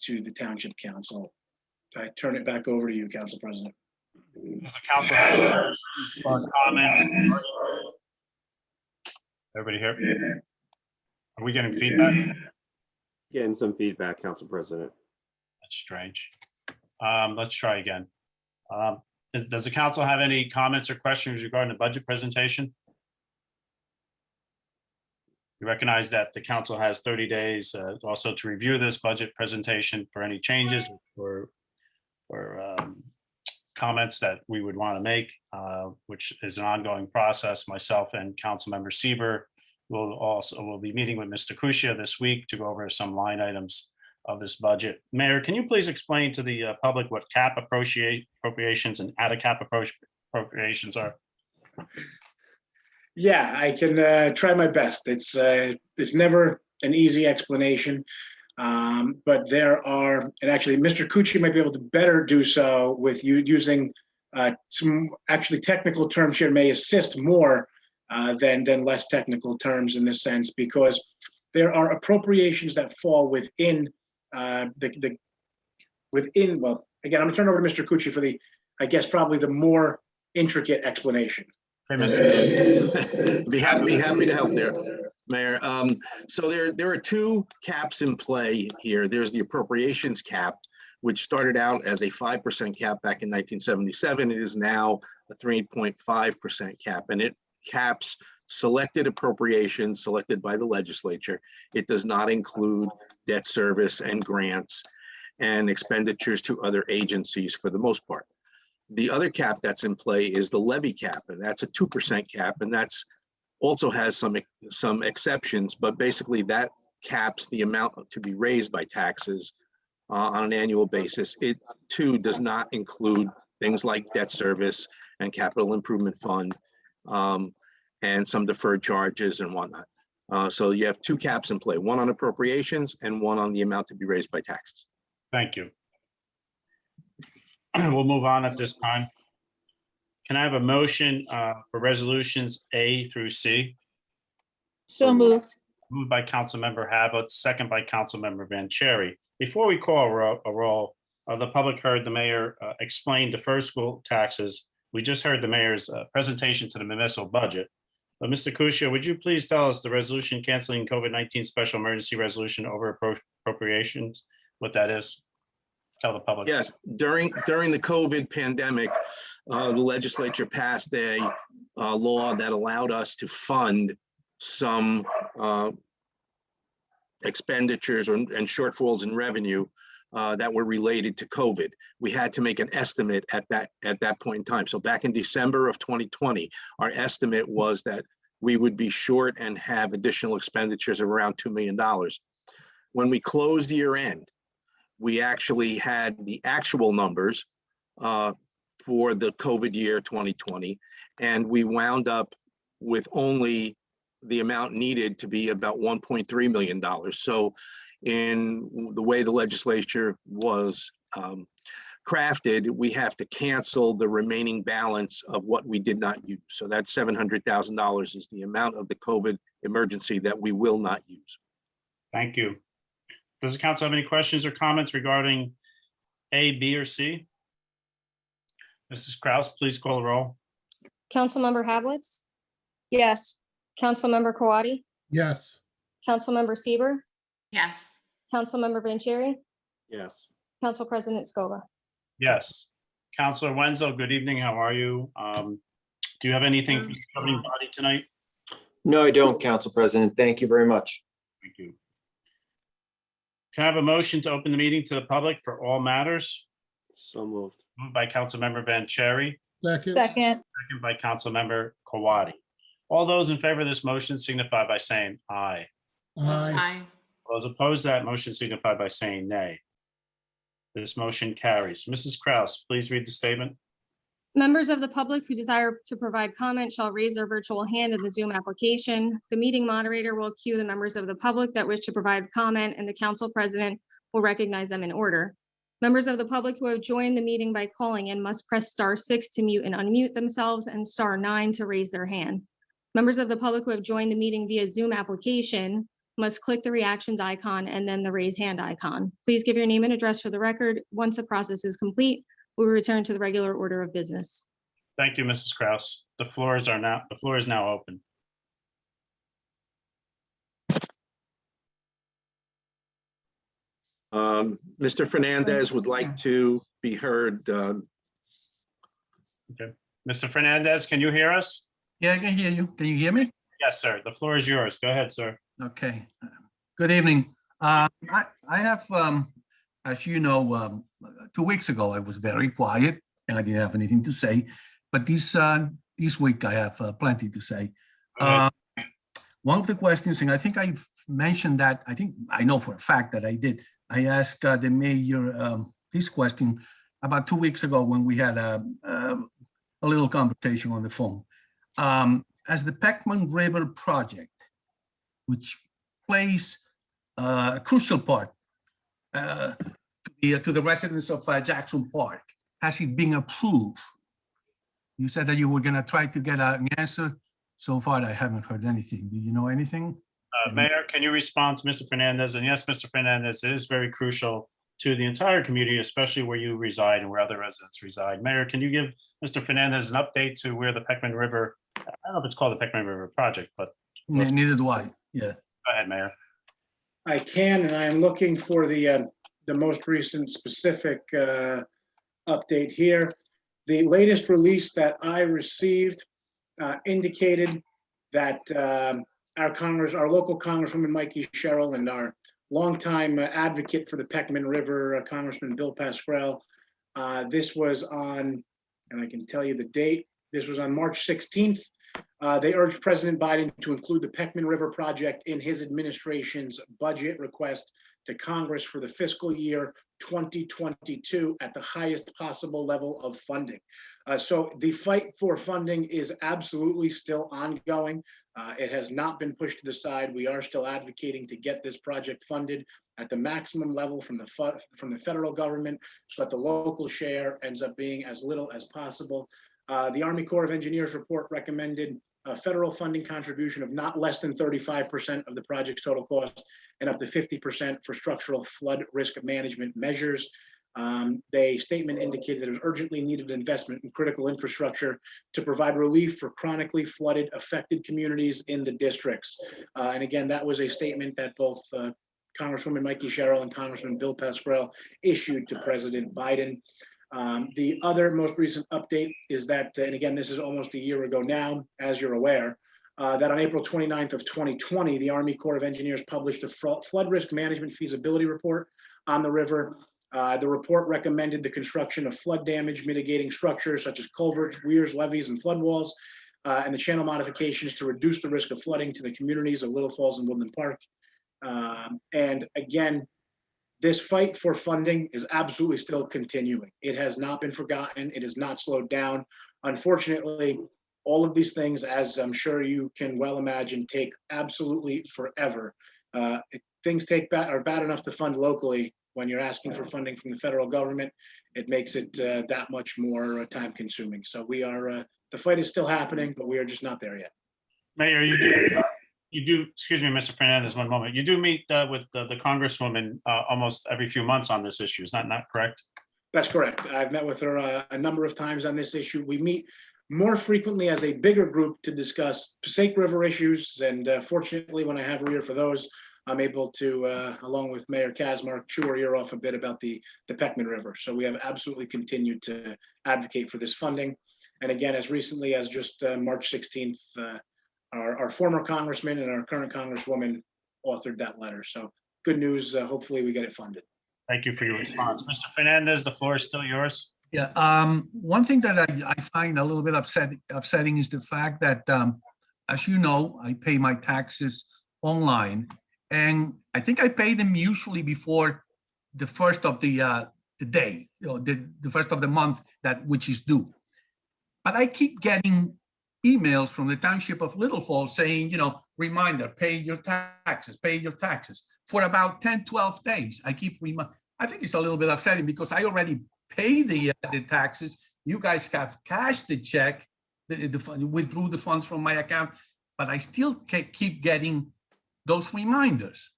to the Township Council. I turn it back over to you, Council President. Does the council have any questions or comments? Everybody here? Are we getting feedback? Getting some feedback, Council President. That's strange. Let's try again. Does the council have any comments or questions regarding the budget presentation? We recognize that the council has 30 days also to review this budget presentation for any changes or comments that we would want to make, which is an ongoing process. Myself and Councilmember Sieber will be meeting with Mr. Kusia this week to go over some line items of this budget. Mayor, can you please explain to the public what cap appropriations and out of cap appropriations are? Yeah, I can try my best. It's never an easy explanation, but there are, and actually Mr. Cucci might be able to better do so with you using some actually technical terms here may assist more than less technical terms in this sense, because there are appropriations that fall within well, again, I'm gonna turn over to Mr. Cucci for the, I guess, probably the more intricate explanation. Okay, Mr. Be happy to help there, Mayor. So there are two caps in play here. There's the appropriations cap, which started out as a 5% cap back in 1977. It is now a 3.5% cap, and it caps selected appropriations selected by the legislature. It does not include debt service and grants and expenditures to other agencies for the most part. The other cap that's in play is the levy cap, and that's a 2% cap, and that's also has some exceptions, but basically that caps the amount to be raised by taxes on an annual basis. It too does not include things like debt service and capital improvement fund and some deferred charges and whatnot. So you have two caps in play, one on appropriations and one on the amount to be raised by taxes. Thank you. We'll move on at this time. Can I have a motion for resolutions A through C? So moved. Moved by Councilmember Hablitz, second by Councilmember Vanchery. Before we call a roll, the public heard the mayor explain deferred school taxes. We just heard the mayor's presentation to the municipal budget. But Mr. Kusia, would you please tell us the resolution canceling COVID-19 special emergency resolution over appropriations, what that is? Tell the public. Yes, during the COVID pandemic, the legislature passed a law that allowed us to fund some expenditures and shortfalls in revenue that were related to COVID. We had to make an estimate at that point in time. So back in December of 2020, our estimate was that we would be short and have additional expenditures of around $2 million. When we closed year end, we actually had the actual numbers for the COVID year 2020, and we wound up with only the amount needed to be about $1.3 million. So in the way the legislature was crafted, we have to cancel the remaining balance of what we did not use. So that $700,000 is the amount of the COVID emergency that we will not use. Thank you. Does the council have any questions or comments regarding A, B, or C? Mrs. Kraus, please call the roll. Councilmember Hablitz, Yes. Councilmember Kawadi, Yes. Councilmember Sieber, Yes. Councilmember Vanchery, Yes. Council President Scoba. Yes. Councilor Wenzel, good evening. How are you? Do you have anything for the governing body tonight? No, I don't, Council President. Thank you very much. Thank you. Can I have a motion to open the meeting to the public for all matters? So moved. Moved by Councilmember Vanchery, Second. Second. second by Councilmember Kawadi. All those in favor of this motion signify by saying aye. Aye. Aye. Those opposed to that motion signify by saying nay. This motion carries. Mrs. Kraus, please read the statement. Members of the public who desire to provide comment shall raise their virtual hand in the Zoom application. The meeting moderator will cue the members of the public that wish to provide comment, and the council president will recognize them in order. Members of the public who have joined the meeting by calling in must press *6 to mute and unmute themselves and *9 to raise their hand. Members of the public who have joined the meeting via Zoom application must click the reactions icon and then the raise hand icon. Please give your name and address for the record. Once the process is complete, we will return to the regular order of business. Thank you, Mrs. Kraus. The floor is now open. Mr. Fernandez would like to be heard. Mr. Fernandez, can you hear us? Yeah, I can hear you. Can you hear me? Yes, sir. The floor is yours. Go ahead, sir. Okay. Good evening. I have, as you know, 2 weeks ago, I was very quiet and I didn't have anything to say. But this week I have plenty to say. One of the questions, and I think I've mentioned that, I know for a fact that I did. I asked the mayor this question about 2 weeks ago when we had a little conversation on the phone. As the Peckman River project, which plays a crucial part to the residents of Jackson Park, has it been approved? You said that you were going to try to get an answer. So far, I haven't heard anything. Do you know anything? Mayor, can you respond to Mr. Fernandez? And yes, Mr. Fernandez, it is very crucial to the entire community, especially where you reside and where other residents reside. Mayor, can you give Mr. Fernandez an update to where the Peckman River, I don't know if it's called the Peckman River Project, but. Neither do I, yeah. Go ahead, Mayor. I can, and I am looking for the most recent specific update here. The latest release that I received indicated that our local Congresswoman Mikey Sherrill and our longtime advocate for the Peckman River, Congressman Bill Pascrell, this was on, and I can tell you the date, this was on March 16th. They urged President Biden to include the Peckman River project in his administration's budget request to Congress for the fiscal year 2022 at the highest possible level of funding. So the fight for funding is absolutely still ongoing. It has not been pushed to the side. We are still advocating to get this project funded at the maximum level from the federal government so that the local share ends up being as little as possible. The Army Corps of Engineers report recommended a federal funding contribution of not less than 35% of the project's total cost and up to 50% for structural flood risk management measures. The statement indicated that it was urgently needed investment in critical infrastructure to provide relief for chronically flooded affected communities in the districts. And again, that was a statement that both Congresswoman Mikey Sherrill and Congressman Bill Pascrell issued to President Biden. The other most recent update is that, and again, this is almost a year ago now, as you're aware, that on April 29th of 2020, the Army Corps of Engineers published a flood risk management feasibility report on the river. The report recommended the construction of flood damage mitigating structures such as culverts, weirs, levees, and flood walls, and the channel modifications to reduce the risk of flooding to the communities of Little Falls and Woodland Park. And again, this fight for funding is absolutely still continuing. It has not been forgotten. It has not slowed down. Unfortunately, all of these things, as I'm sure you can well imagine, take absolutely forever. Things are bad enough to fund locally. When you're asking for funding from the federal government, it makes it that much more time consuming. So we are, the fight is still happening, but we are just not there yet. Mayor, you do, excuse me, Mr. Fernandez, one moment. You do meet with the Congresswoman almost every few months on this issue. Is that not correct? That's correct. I've met with her a number of times on this issue. We meet more frequently as a bigger group to discuss Passaic River issues. And fortunately, when I have her here for those, I'm able to, along with Mayor Kazmark, chew her ear off a bit about the Peckman River. So we have absolutely continued to advocate for this funding. And again, as recently as just March 16th, our former congressman and our current congresswoman authored that letter. So good news. Hopefully we get it funded. Thank you for your response. Mr. Fernandez, the floor is still yours. Yeah, one thing that I find a little bit upsetting is the fact that, as you know, I pay my taxes online, and I think I pay them usually before the first of the day, the first of the month which is due. But I keep getting emails from the Township of Little Falls saying, reminder, pay your taxes, for about 10, 12 days. I keep I think it's a little bit upsetting because I already paid the taxes. You guys have cashed the check, withdrew the funds from my account, but I still keep getting those reminders.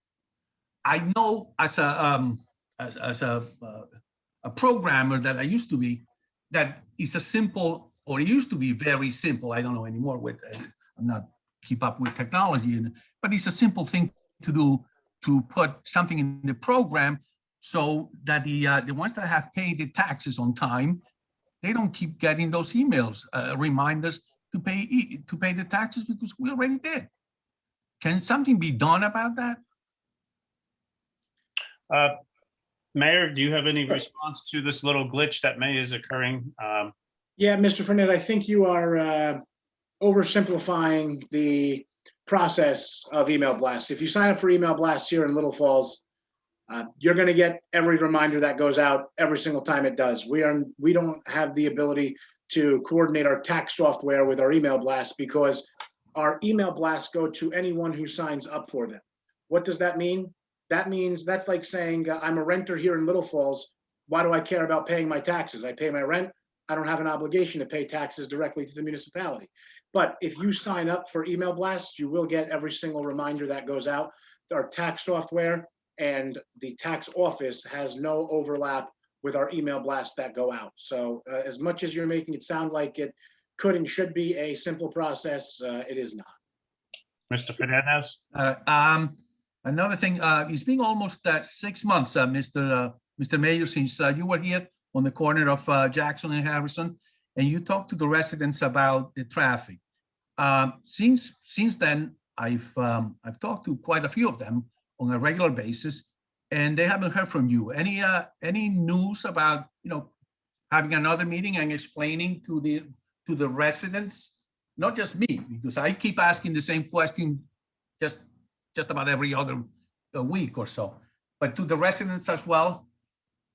I know as a programmer that I used to be, that is a simple, or it used to be very simple. I don't know anymore. I'm not keep up with technology, but it's a simple thing to do, to put something in the program so that the ones that have paid the taxes on time, they don't keep getting those emails, reminders to pay the taxes, because we already did. Can something be done about that? Mayor, do you have any response to this little glitch that is occurring? Yeah, Mr. Fernández, I think you are oversimplifying the process of email blasts. If you sign up for email blasts here in Little Falls, you're going to get every reminder that goes out every single time it does. We don't have the ability to coordinate our tax software with our email blasts, because our email blasts go to anyone who signs up for them. What does that mean? That means that's like saying, I'm a renter here in Little Falls. Why do I care about paying my taxes? I pay my rent. I don't have an obligation to pay taxes directly to the municipality. But if you sign up for email blasts, you will get every single reminder that goes out. Our tax software and the tax office has no overlap with our email blasts that go out. So as much as you're making it sound like it could and should be a simple process, it is not. Mr. Fernandez? Another thing, it's been almost 6 months, Mr. Mayor, since you were here on the corner of Jackson and Harrison, and you talked to the residents about the traffic. Since then, I've talked to quite a few of them on a regular basis, and they haven't heard from you. Any news about, having another meeting and explaining to the residents, not just me, because I keep asking the same question just about every other week or so, but to the residents as well,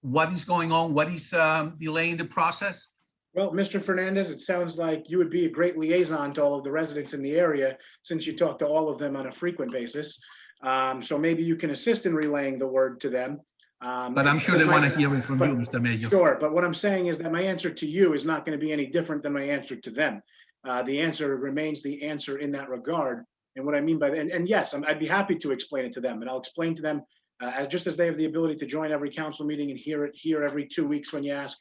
what is going on? What is delaying the process? Well, Mr. Fernandez, it sounds like you would be a great liaison to all of the residents in the area, since you talk to all of them on a frequent basis. So maybe you can assist in relaying the word to them. But I'm sure they want to hear it from you, Mr. Mayor. Sure, but what I'm saying is that my answer to you is not going to be any different than my answer to them. The answer remains the answer in that regard. And what I mean by that, and yes, I'd be happy to explain it to them, and I'll explain to them just as they have the ability to join every council meeting and hear it here every 2 weeks when you ask.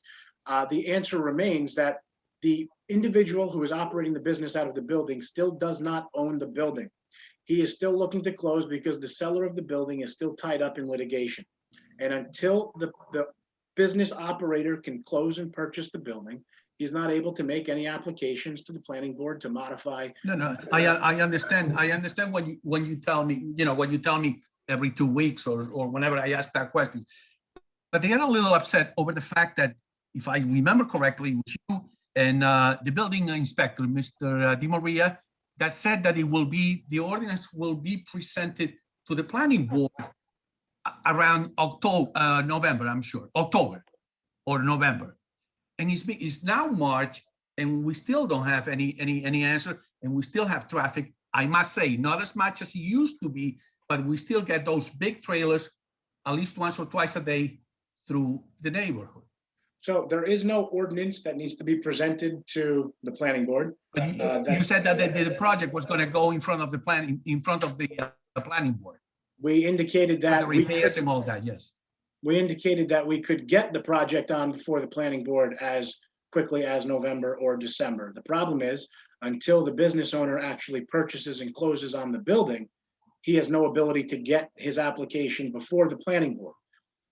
The answer remains that the individual who is operating the business out of the building still does not own the building. He is still looking to close because the seller of the building is still tied up in litigation. And until the business operator can close and purchase the building, he's not able to make any applications to the planning board to modify. No, I understand. I understand when you tell me, when you tell me every 2 weeks or whenever I ask that question. But they get a little upset over the fact that, if I remember correctly, it was you and the building inspector, Mr. Di Maria, that said that the ordinance will be presented to the planning board around November, I'm sure, October or November. And it's now March, and we still don't have any answer, and we still have traffic. I must say, not as much as it used to be, but we still get those big trailers at least once or twice a day through the neighborhood. So there is no ordinance that needs to be presented to the planning board. But you said that the project was going to go in front of the planning board. We indicated that the repairs and all that, yes. We indicated that we could get the project on before the planning board as quickly as November or December. The problem is, until the business owner actually purchases and closes on the building, he has no ability to get his application before the planning board.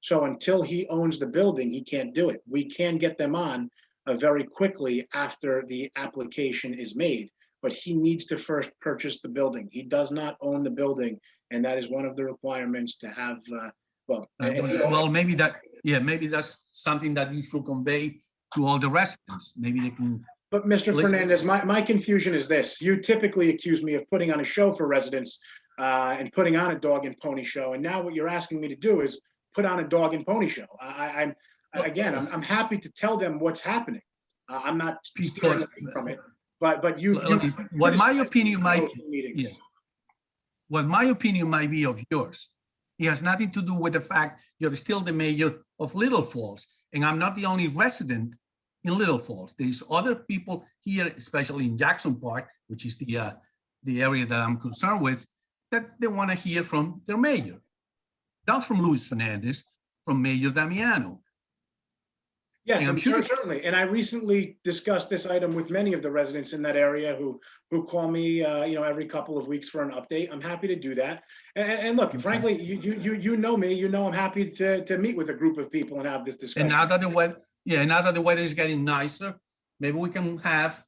So until he owns the building, he can't do it. We can get them on very quickly after the application is made, but he needs to first purchase the building. He does not own the building, and that is one of the requirements to have, maybe that's something that you should convey to all the residents. Maybe they can. But Mr. Fernandez, my confusion is this. You typically accuse me of putting on a show for residents and putting on a dog and pony show. And now what you're asking me to do is put on a dog and pony show. I'm happy to tell them what's happening. I'm not steering away from it, but what my opinion might be of yours It has nothing to do with the fact you're still the mayor of Little Falls. And I'm not the only resident in Little Falls. There's other people here, especially in Jackson Park, which is the area that I'm concerned with, that they want to hear from their mayor. Not from Luis Fernandez, from Mayor Damiano. Yes, I'm I'm sure- sure, certainly. And I recently discussed this item with many of the residents in that area who call me, every couple of weeks for an update. I'm happy to do that. And look, Okay. frankly, you know me, I'm happy to meet with a group of people and have this And discussion. now that the weather is getting nicer, maybe we can have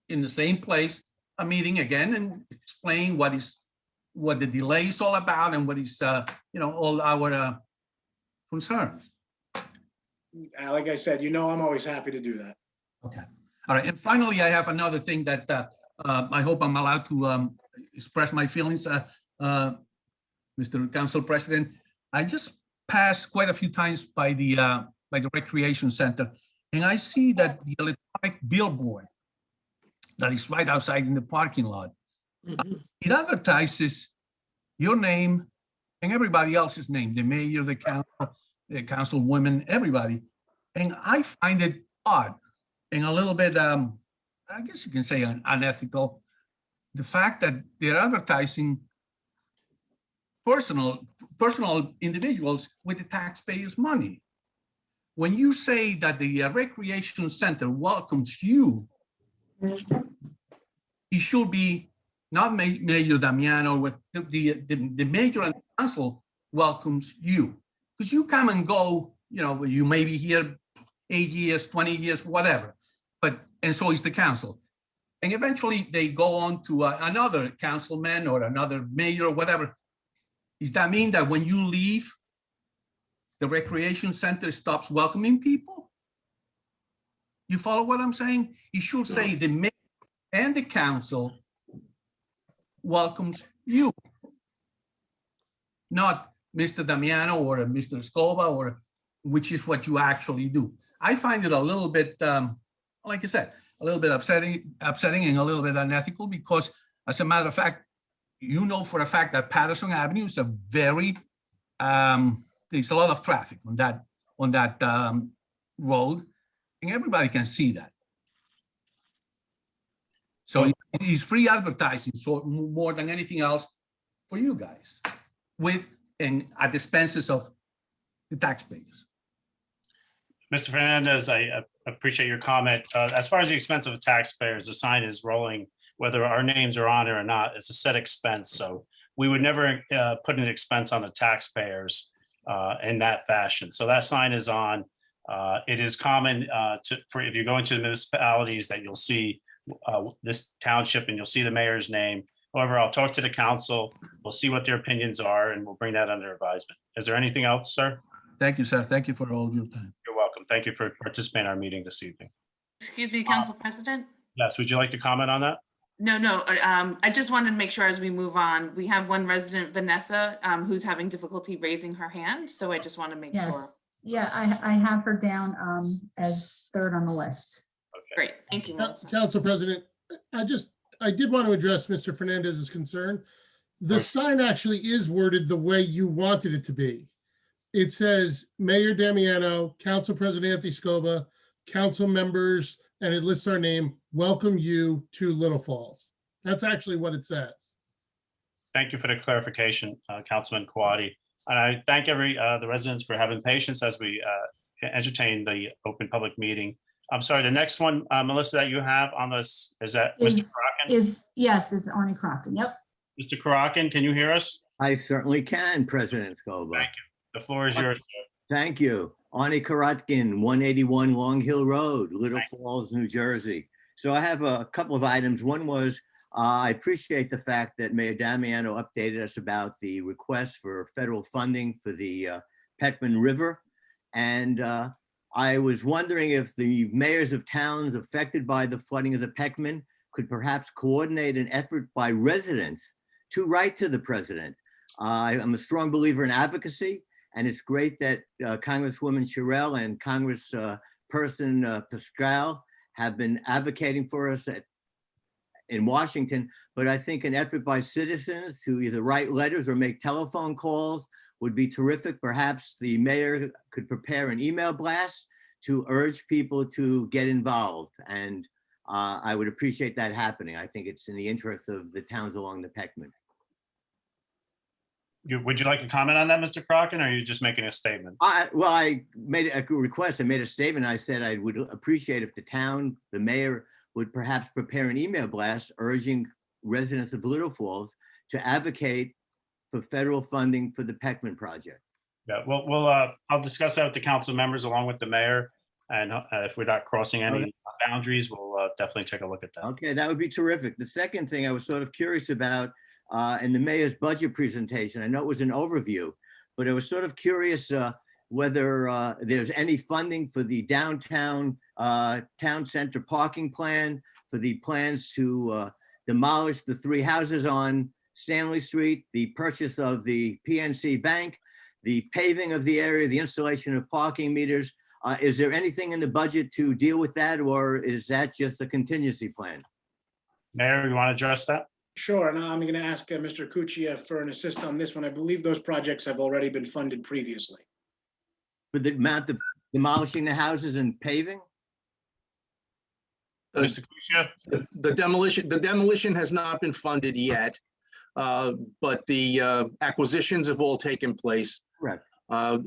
in the same place a meeting again and explain what the delay is all about and what is all our concerns. Like I said, I'm always happy to do that. Okay. All right. And finally, I have another thing that I hope I'm allowed to express my feelings, Mr. Council President. I just passed quite a few times by the recreation center, and I see that the electronic billboard that is right outside in the parking lot, it advertises your name and everybody else's name, the mayor, the councilwoman, everybody. And I find it odd and a little bit, I guess you can say unethical, the fact that they're advertising personal individuals with the taxpayers' money. When you say that the recreation center welcomes you, it should be not Mayor Damiano, with the mayor and the council welcomes you. Because you come and go, you may be here 8 years, 20 years, whatever. And so is the council. And eventually they go on to another councilman or another mayor or whatever. Does that mean that when you leave, the recreation center stops welcoming people? You follow what I'm saying? You should say the mayor and the council welcomes you, not Mr. Damiano or Mr. Escobar, or which is what you actually do. I find it a little bit, like I said, a little bit upsetting and a little bit unethical, because as a matter of fact, for a fact that Patterson Avenue is a very, there's a lot of traffic on that road, and everybody can see that. So it's free advertising, so more than anything else for you guys, and at the expenses of the taxpayers. Mr. Fernandez, I appreciate your comment. As far as the expense of the taxpayers, the sign is rolling, whether our names are on it or not, it's a set expense. So we would never put an expense on the taxpayers in that fashion. So that sign is on. It is common for if you go into the municipalities that you'll see this township and you'll see the mayor's name. However, I'll talk to the council. We'll see what their opinions are and we'll bring that under advisement. Is there anything else, sir? Thank you, sir. Thank you for all of your time. You're welcome. Thank you for participating in our meeting this evening. Excuse me, Council President? Yes, would you like to comment on that? No, I just wanted to make sure as we move on, we have one resident, Vanessa, who's having difficulty raising her hand. So I just want to make sure. Yes, yeah, I have her down as third on the list. Great, thank you, Melissa. Council President, I did want to address Mr. Fernandez's concern. The sign actually is worded the way you wanted it to be. It says Mayor Damiano, Council President Anthony Scoba, council members, and it lists our name, welcome you to Little Falls. That's actually what it says. Thank you for the clarification, Councilman Kwadi. And I thank the residents for having patience as we entertain the open public meeting. I'm sorry, the next one, Melissa, that you have on this, is that Mr. Karakin? Yes, it's Arnie Crockton. Yep. Mr. Karakin, can you hear us? I certainly can, President Scoba. Thank you. The floor is yours. Thank you. Arnie Karatkin, 181 Long Hill Road, Little Falls, New Jersey. So I have a couple of items. One was, I appreciate the fact that Mayor Damiano updated us about the request for federal funding for the Peckman River. And I was wondering if the mayors of towns affected by the flooding of the Peckman could perhaps coordinate an effort by residents to write to the president. I'm a strong believer in advocacy, and it's great that Congresswoman Sherrill and Congressperson Pascal have been advocating for us in Washington, but I think an effort by citizens to either write letters or make telephone calls would be terrific. Perhaps the mayor could prepare an email blast to urge people to get involved. And I would appreciate that happening. I think it's in the interest of the towns along the Peckman. Would you like to comment on that, Mr. Crockett, or are you just making a statement? Well, I made a request. I made a statement. I said I would appreciate if the town, the mayor, would perhaps prepare an email blast urging residents of Little Falls to advocate for federal funding for the Peckman project. Yeah, I'll discuss that with the council members along with the mayor. And if we're not crossing any boundaries, we'll definitely take a look at that. Okay, that would be terrific. The second thing I was sort of curious about in the mayor's budget presentation, I know it was an overview, but I was sort of curious whether there's any funding for the downtown town center parking plan, for the plans to demolish the 3 houses on Stanley Street, the purchase of the PNC Bank, the paving of the area, the installation of parking meters. Is there anything in the budget to deal with that, or is that just a contingency plan? Mayor, you want to address that? Sure, and I'm going to ask Mr. Cuccia for an assist on this one. I believe those projects have already been funded previously. For the amount of demolishing the houses and paving? Mr. Kusia? The demolition has not been funded yet, but the acquisitions have all taken place. Correct.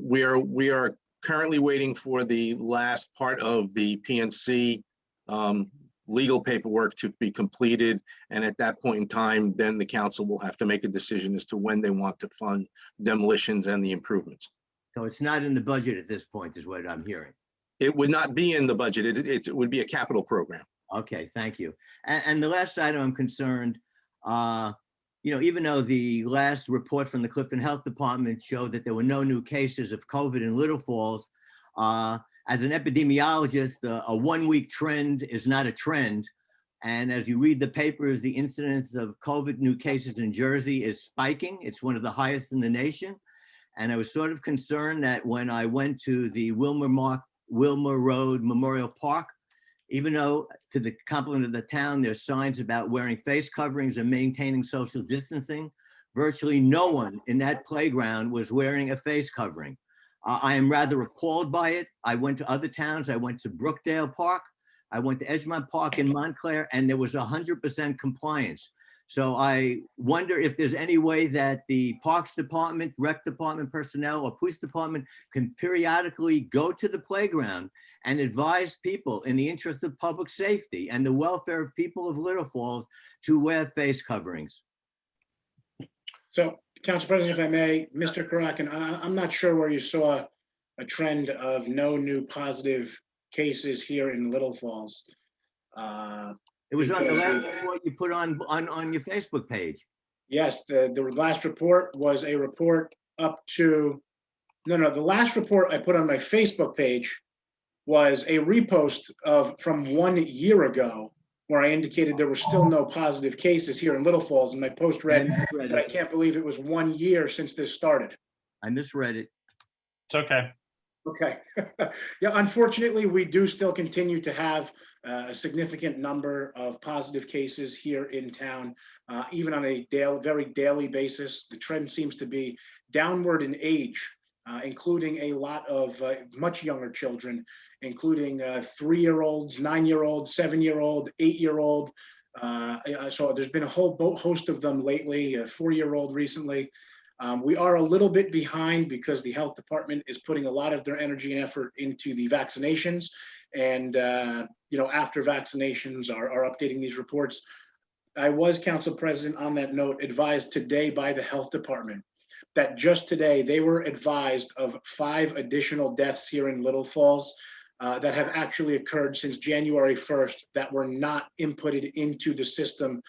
We are currently waiting for the last part of the PNC legal paperwork to be completed. And at that point in time, then the council will have to make a decision as to when they want to fund demolitions and the improvements. So it's not in the budget at this point, is what I'm hearing. It would not be in the budget. It would be a capital program. Okay, thank you. And the last item I'm concerned, even though the last report from the Clifton Health Department showed that there were no new cases of COVID in Little Falls, as an epidemiologist, a 1-week trend is not a trend. And as you read the papers, the incidence of COVID new cases in Jersey is spiking. It's one of the highest in the nation. And I was sort of concerned that when I went to the Wilmer Road Memorial Park, even though to the compliment of the town, there's signs about wearing face coverings and maintaining social distancing, virtually no one in that playground was wearing a face covering. I am rather appalled by it. I went to other towns. I went to Brookdale Park. I went to Edgemont Park in Montclair, and there was 100% compliance. So I wonder if there's any way that the Parks Department, Rec Department personnel, or Police Department can periodically go to the playground and advise people in the interest of public safety and the welfare of people of Little Falls to wear face coverings. So, Council President, if I may, Mr. Karakin, I'm not sure where you saw a trend of no new positive cases here in Little Falls. It was on the last report you put on your Facebook page. Yes, the last report was a report up to, the last report I put on my Facebook page was a repost from 1 year ago, where I indicated there were still no positive cases here in Little Falls, and my post read, but I can't believe it was 1 year since this started. I misread it. It's okay. Okay. Yeah, unfortunately, we do still continue to have a significant number of positive cases here in town, even on a very daily basis. The trend seems to be downward in age, including a lot of much younger children, including 3-year-olds, 9-year-olds, 7-year-old, 8-year-old. So there's been a whole host of them lately, a 4-year-old recently. We are a little bit behind because the health department is putting a lot of their energy and effort into the vaccinations. And, after vaccinations are updating these reports. I was, Council President, on that note, advised today by the health department that just today they were advised of 5 additional deaths here in Little Falls that have actually occurred since January 1st that were not inputted into the system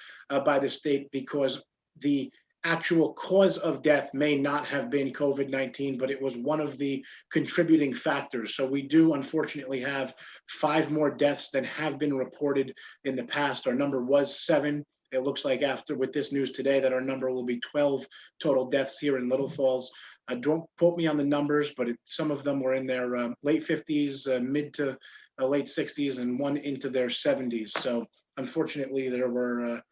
by the state because the actual cause of death may not have been COVID-19, but it was one of the contributing factors. So we do unfortunately have 5 more deaths than have been reported in the past. Our number was 7. It looks like with this news today that our number will be 12 total deaths here in Little Falls. Don't quote me on the numbers, but some of them were in their late 50s, mid to late 60s, and one into their 70s. So unfortunately, there were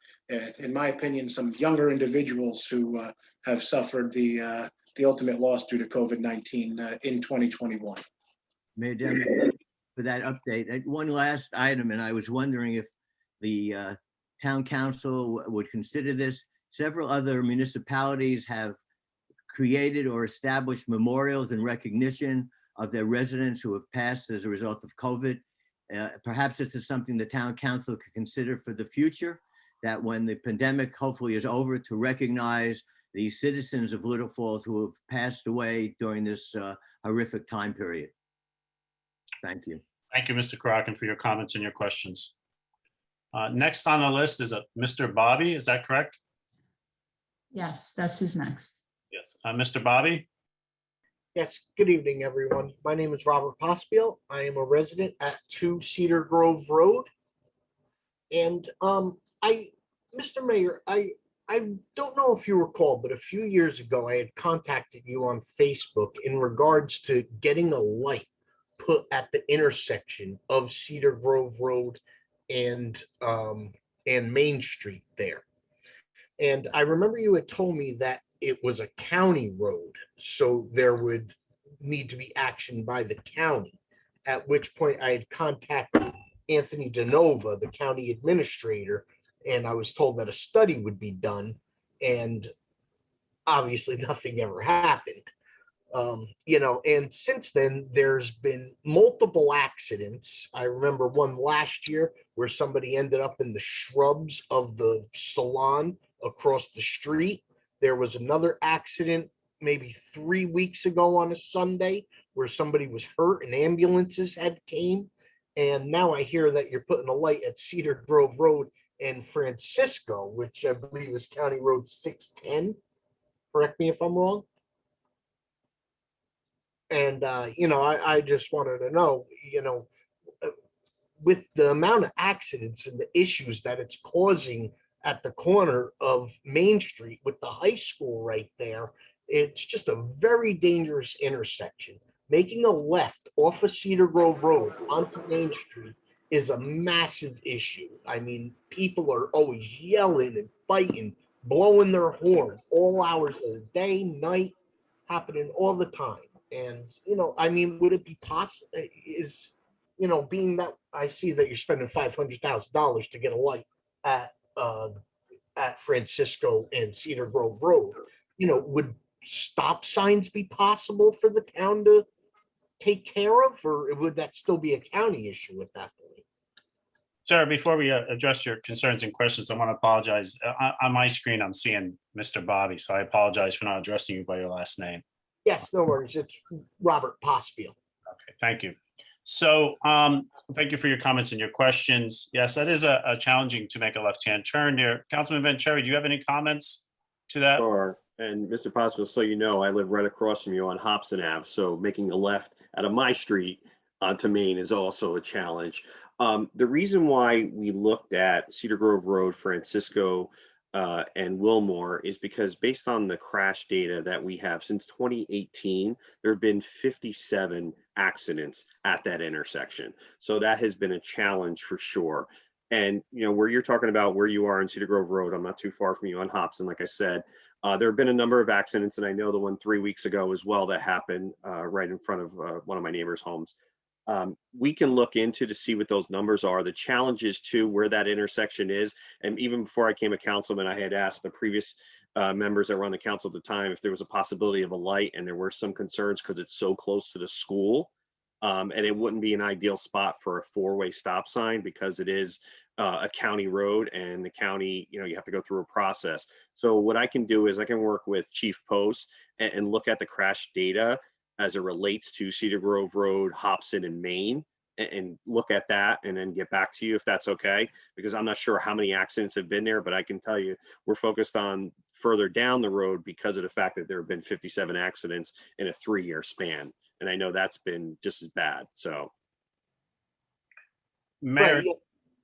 in my opinion, some younger individuals who have suffered the ultimate loss due to COVID-19 in 2021. Madam, for that update. One last item, and I was wondering if the town council would consider this. Several other municipalities have created or established memorials in recognition of their residents who have passed as a result of COVID. Perhaps this is something the town council could consider for the future, that when the pandemic hopefully is over, to recognize the citizens of Little Falls who have passed away during this horrific time period. Thank you. Thank you, Mr. Karakin, for your comments and your questions. Next on the list is Mr. Bobby. Is that correct? Yes, that's who's next. Yes. Mr. Bobby? Yes, good evening, everyone. My name is Robert Pospiel. I am a resident at 2 Cedar Grove Road. And Mr. Mayor, I don't know if you recall, but a few years ago, I had contacted you on Facebook in regards to getting a light put at the intersection of Cedar Grove Road and Main Street there. And I remember you had told me that it was a county road, so there would need to be action by the county, at which point I had contacted Anthony DeNova, the county administrator, and I was told that a study would be done, and obviously nothing ever happened. And since then, there's been multiple accidents. I remember one last year where somebody ended up in the shrubs of the salon across the street. There was another accident maybe 3 weeks ago on a Sunday where somebody was hurt and ambulances had came. And now I hear that you're putting a light at Cedar Grove Road and Francisco, which I believe is County Road 610. Correct me if I'm wrong. And, I just wanted to know, with the amount of accidents and the issues that it's causing at the corner of Main Street with the high school right there, it's just a very dangerous intersection. Making a left off of Cedar Grove Road onto Main Street is a massive issue. I mean, people are always yelling and fighting, blowing their horns all hours of the day, night, happening all the time. And, would it be possible, being that I see that you're spending $500,000 to get a light at Francisco and Cedar Grove Road, would stop signs be possible for the town to take care of, or would that still be a county issue at that point? Sir, before we address your concerns and questions, I want to apologize. On my screen, I'm seeing Mr. Bobby, so I apologize for not addressing you by your last name. Yes, no worries. It's Robert Pospiel. Okay, thank you. So thank you for your comments and your questions. Yes, that is a challenging to make a left-hand turn there. Councilman Vanchery, do you have any comments to that? Sure. And Mr. Pospiel, so you know, I live right across from you on Hobson Ave. So making a left out of my street onto Main is also a challenge. The reason why we looked at Cedar Grove Road, Francisco, and Wilmore is because based on the crash data that we have since 2018, there have been 57 accidents at that intersection. So that has been a challenge for sure. And, where you're talking about where you are in Cedar Grove Road, I'm not too far from you on Hobson, like I said. There have been a number of accidents, and I know the one 3 weeks ago as well that happened right in front of one of my neighbors' homes. We can look into to see what those numbers are. The challenge is too where that intersection is. And even before I became a councilman, I had asked the previous members that were on the council at the time if there was a possibility of a light, and there were some concerns because it's so close to the school. And it wouldn't be an ideal spot for a four-way stop sign because it is a county road, and the county, you have to go through a process. So what I can do is I can work with Chief Post and look at the crash data as it relates to Cedar Grove Road, Hobson, and Main, and look at that and then get back to you if that's okay, because I'm not sure how many accidents have been there, but I can tell you we're focused on further down the road because of the fact that there have been 57 accidents in a 3-year span. And I know that's been just as bad, so. Mayor,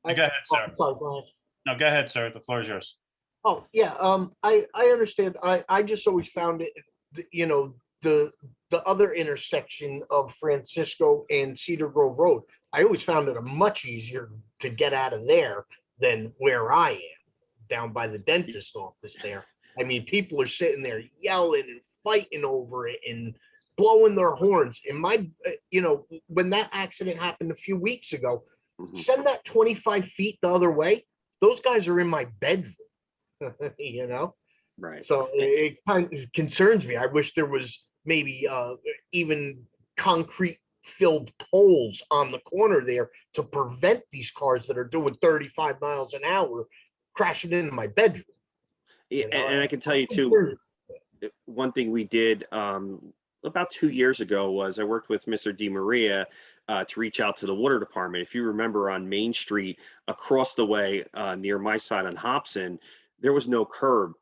Right, go ahead, sir. Sorry, go ahead. No, go ahead, sir. The floor is yours. Oh, yeah, I understand. I just always found it, the other intersection of Francisco and Cedar Grove Road, I always found it much easier to get out of there than where I am. down by the dentist office there. I mean, people are sitting there yelling and fighting over it and blowing their horns. And when that accident happened a few weeks ago, send that 25 feet the other way. Those guys are in my bedroom, Right. So it kind of concerns me. I wish there was maybe even concrete filled poles on the corner there to prevent these cars that are doing 35 miles an hour crashing into my bedroom. Yeah, and I can tell you too, one thing we did about 2 years ago was I worked with Mr. Di Maria to reach out to the water department. If you remember, on Main Street across the way near my side on Hobson, there was no curb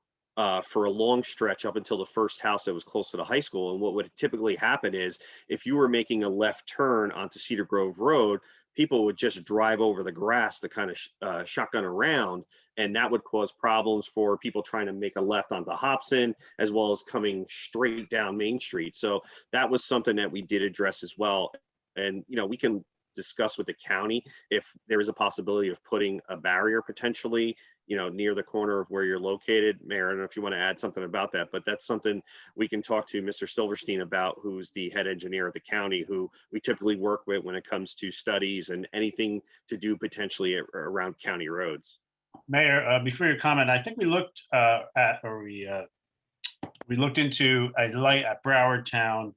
for a long stretch up until the first house that was close to the high school. And what would typically happen is if you were making a left turn onto Cedar Grove Road, people would just drive over the grass to kind of shotgun around, and that would cause problems for people trying to make a left onto Hobson, as well as coming straight down Main Street. So that was something that we did address as well. And, we can discuss with the county if there is a possibility of putting a barrier potentially, near the corner of where you're located. Mayor, I don't know if you want to add something about that, but that's something we can talk to Mr. Silverstein about, who's the head engineer of the county, who we typically work with when it comes to studies and anything to do potentially around county roads. Mayor, before your comment, I think we looked we looked into a light at Broward Town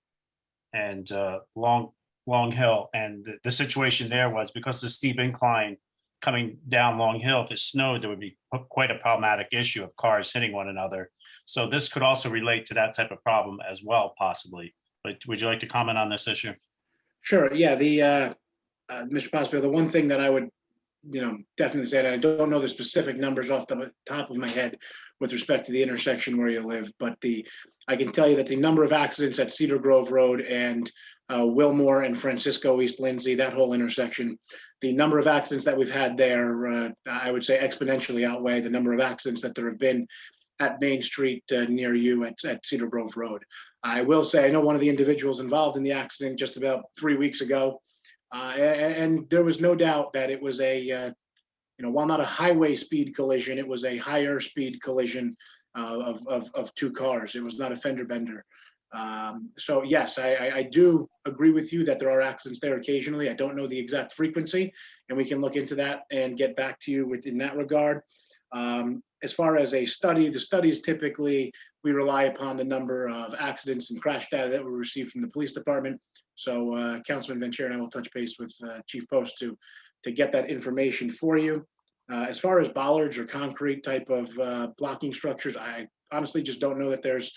and Long Hill, and the situation there was because the steep incline coming down Long Hill, if it snowed, there would be quite a problematic issue of cars hitting one another. So this could also relate to that type of problem as well, possibly. But would you like to comment on this issue? Sure. Yeah. Mr. Pospil, the one thing that I would, definitely say, and I don't know the specific numbers off the top of my head with respect to the intersection where you live, but I can tell you that the number of accidents at Cedar Grove Road and Wilmore and Francisco East Lindsay, that whole intersection, the number of accidents that we've had there, I would say exponentially outweigh the number of accidents that there have been at Main Street near you at Cedar Grove Road. I will say, I know one of the individuals involved in the accident just about 3 weeks ago, and there was no doubt that it was while not a highway speed collision, it was a higher speed collision of two cars. It was not a fender bender. So yes, I do agree with you that there are accidents there occasionally. I don't know the exact frequency, and we can look into that and get back to you in that regard. As far as a study, the studies typically, we rely upon the number of accidents and crash data that we receive from the police department. So Councilman Vanchery and I will touch base with Chief Post to get that information for you. As far as bollards or concrete type of blocking structures, I honestly just don't know that there's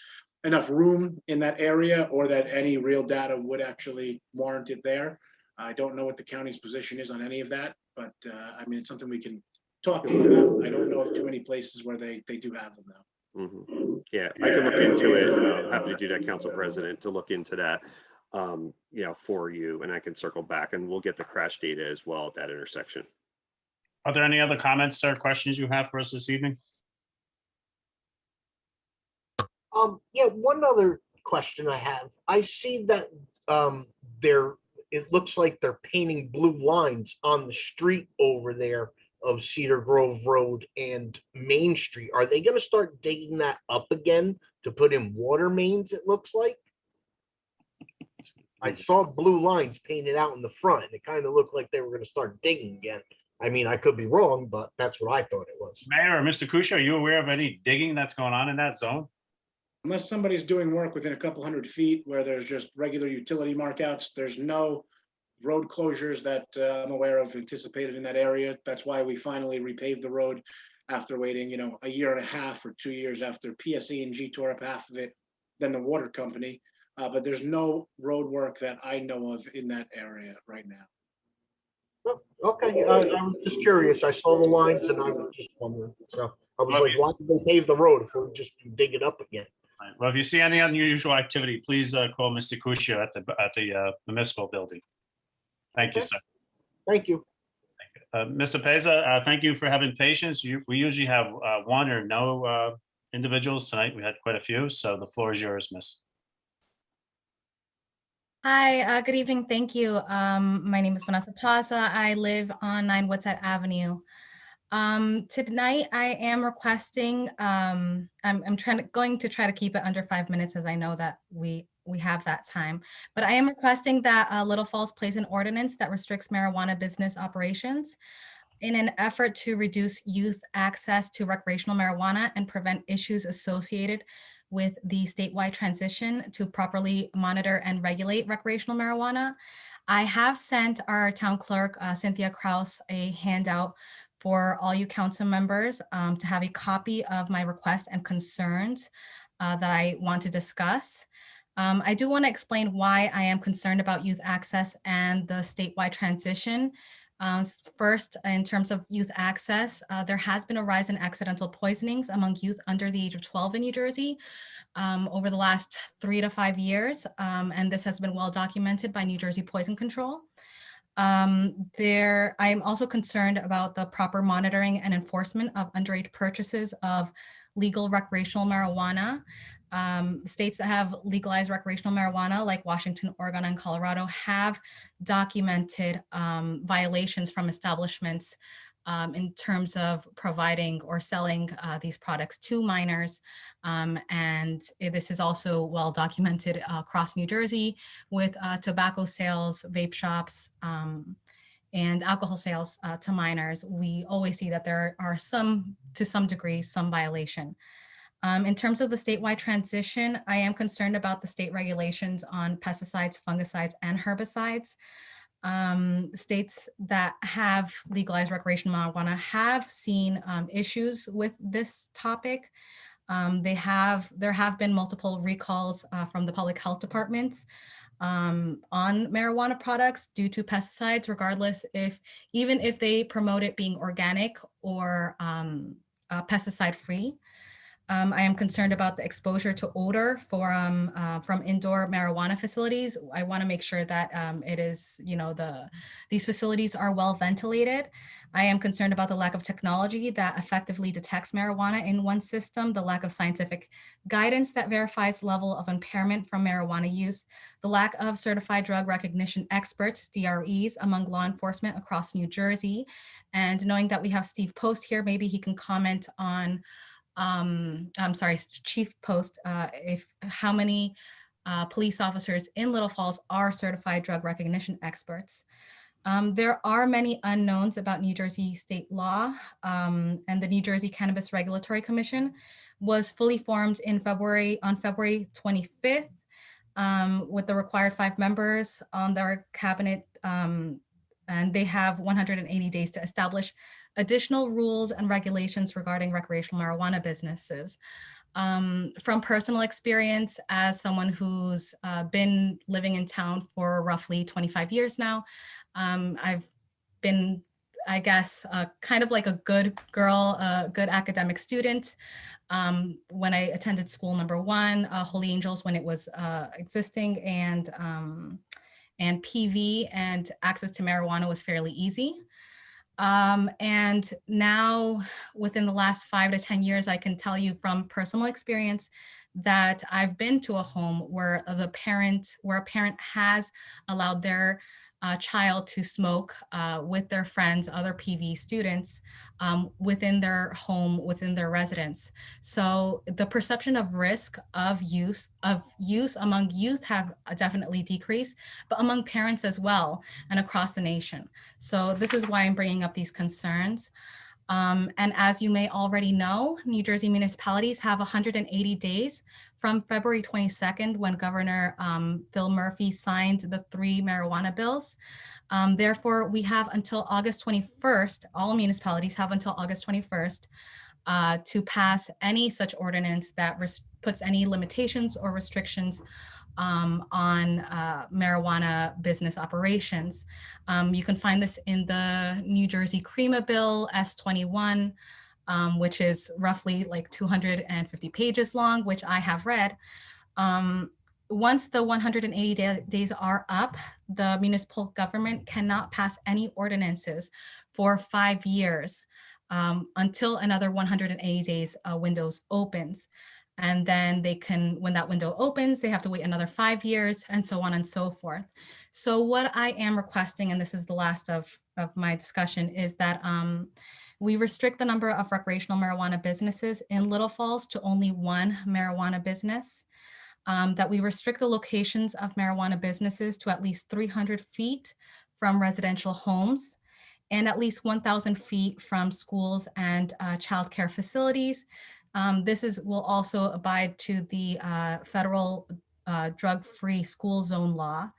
enough room in that area or that any real data would actually warrant it there. I don't know what the county's position is on any of that, but I mean, it's something we can talk about. I don't know of too many places where they do have them though. Mm-hmm. Yeah, I can look into it. I'm happy to do that, Council President, to look into that, for you, and I can circle back and we'll get the crash data as well at that intersection. Are there any other comments or questions you have for us this evening? Yeah, one other question I have. I see that it looks like they're painting blue lines on the street over there of Cedar Grove Road and Main Street. Are they going to start digging that up again to put in water mains, it looks like? I saw blue lines painted out in the front, and it kind of looked like they were going to start digging again. I mean, I could be wrong, but that's what I thought it was. Mayor or Mr. Kusha, are you aware of any digging that's going on in that zone? Unless somebody's doing work within a couple 100 feet where there's just regular utility markouts, there's no road closures that I'm aware of anticipated in that area. That's why we finally repaved the road after waiting, a year and a half or 2 years after PSE&G tore up half of it, then the water company. But there's no road work that I know of in that area right now. Oh, okay, I was just curious. I saw the lines and I was just wondering. So I was like, why did they pave the road if we just dig it up again? Right. Well, if you see any unusual activity, please call Mr. Kusha at the municipal building. Thank you, sir. Thank you. Mr. Peza, thank you for having patience. We usually have one or no individuals. Tonight we had quite a few, so the floor is yours, miss. Hi, good evening. Thank you. My name is Vanessa Paza. I live on 9 Woodside Avenue. Tonight I am requesting, I'm going to try to keep it under 5 minutes, as I know that we have that time. But I am requesting that Little Falls place an ordinance that restricts marijuana business operations in an effort to reduce youth access to recreational marijuana and prevent issues associated with the statewide transition to properly monitor and regulate recreational marijuana. I have sent our town clerk, Cynthia Kraus, a handout for all you council members to have a copy of my request and concerns that I want to discuss. I do want to explain why I am concerned about youth access and the statewide transition. First, in terms of youth access, there has been a rise in accidental poisonings among youth under the age of 12 in New Jersey over the last 3 to 5 years. And this has been well documented by New Jersey Poison Control. I am also concerned about the proper monitoring and enforcement of underage purchases of legal recreational marijuana. States that have legalized recreational marijuana, like Washington, Oregon, and Colorado, have documented violations from establishments in terms of providing or selling these products to minors. And this is also well documented across New Jersey with tobacco sales, vape shops, and alcohol sales to minors. We always see that there are to some degree, some violation. In terms of the statewide transition, I am concerned about the state regulations on pesticides, fungicides, and herbicides. States that have legalized recreational marijuana have seen issues with this topic. There have been multiple recalls from the public health departments on marijuana products due to pesticides, regardless even if they promote it being organic or pesticide free. I am concerned about the exposure to odor from indoor marijuana facilities. I want to make sure that these facilities are well ventilated. I am concerned about the lack of technology that effectively detects marijuana in one system, the lack of scientific guidance that verifies level of impairment from marijuana use, the lack of certified drug recognition experts, DREs, among law enforcement across New Jersey. And knowing that we have Steve Post here, maybe he can comment on Chief Post, how many police officers in Little Falls are certified drug recognition experts. There are many unknowns about New Jersey state law, and the New Jersey Cannabis Regulatory Commission was fully formed on February 25th with the required 5 members on their cabinet, and they have 180 days to establish additional rules and regulations regarding recreational marijuana businesses. From personal experience, as someone who's been living in town for roughly 25 years now, I've been, I guess, kind of like a good girl, a good academic student. When I attended school number 1, Holy Angels, when it was existing, and PV, and access to marijuana was fairly easy. And now within the last 5 to 10 years, I can tell you from personal experience that I've been to a home where a parent has allowed their child to smoke with their friends, other PV students, within their home, within their residence. So the perception of risk of use among youth have definitely decreased, but among parents as well, and across the nation. So this is why I'm bringing up these concerns. And as you may already know, New Jersey municipalities have 180 days from February 22nd, when Governor Phil Murphy signed the 3 marijuana bills. Therefore, we have until August 21st, all municipalities have until August 21st to pass any such ordinance that puts any limitations or restrictions on marijuana business operations. You can find this in the New Jersey CREMA Bill S21, which is roughly like 250 pages long, which I have read. Once the 180 days are up, the municipal government cannot pass any ordinances for 5 years until another 180 days windows opens. And then they can, when that window opens, they have to wait another 5 years, and so on and so forth. So what I am requesting, and this is the last of my discussion, is that We restrict the number of recreational marijuana businesses in Little Falls to only one marijuana business. That we restrict the locations of marijuana businesses to at least 300 feet from residential homes and at least 1,000 feet from schools and childcare facilities. Will also abide to the federal drug-free school zone law.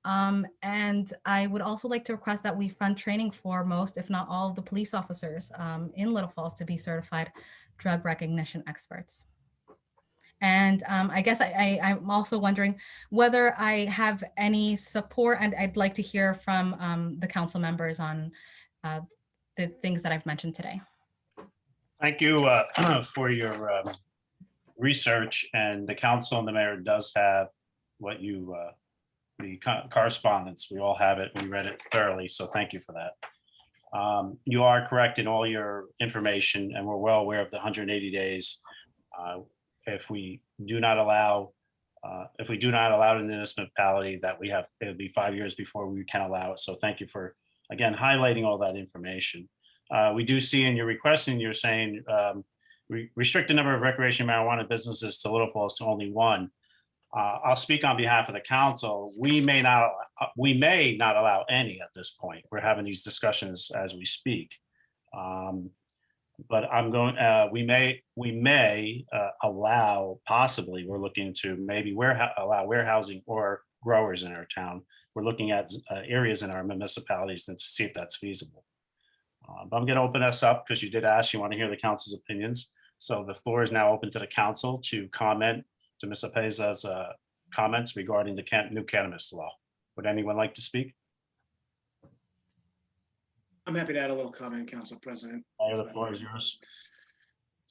And I would also like to request that we fund training for most, if not all, of the police officers in Little Falls to be certified drug recognition experts. And I guess I'm also wondering whether I have any support, and I'd like to hear from the council members on the things that I've mentioned today. Thank you for your research, and the council and the mayor does have what you, the correspondence. We all have it. We read it thoroughly, so thank you for that. You are correct in all your information, and we're well aware of the 180 days. If we do not allow in the municipality that we have, it'll be 5 years before we can allow it. So thank you for, again, highlighting all that information. We do see in your request, and you're saying restrict the number of recreational marijuana businesses to Little Falls to only one. I'll speak on behalf of the council. We may not allow any at this point. We're having these discussions as we speak. But we may allow, possibly, we're looking to maybe allow warehousing or growers in our town. We're looking at areas in our municipalities and see if that's feasible. But I'm going to open us up because you did ask, you want to hear the council's opinions. So the floor is now open to the council to comment to Ms. Apeza's comments regarding the new cannabis law. Would anyone like to speak? I'm happy to add a little comment, Council President. The floor is yours.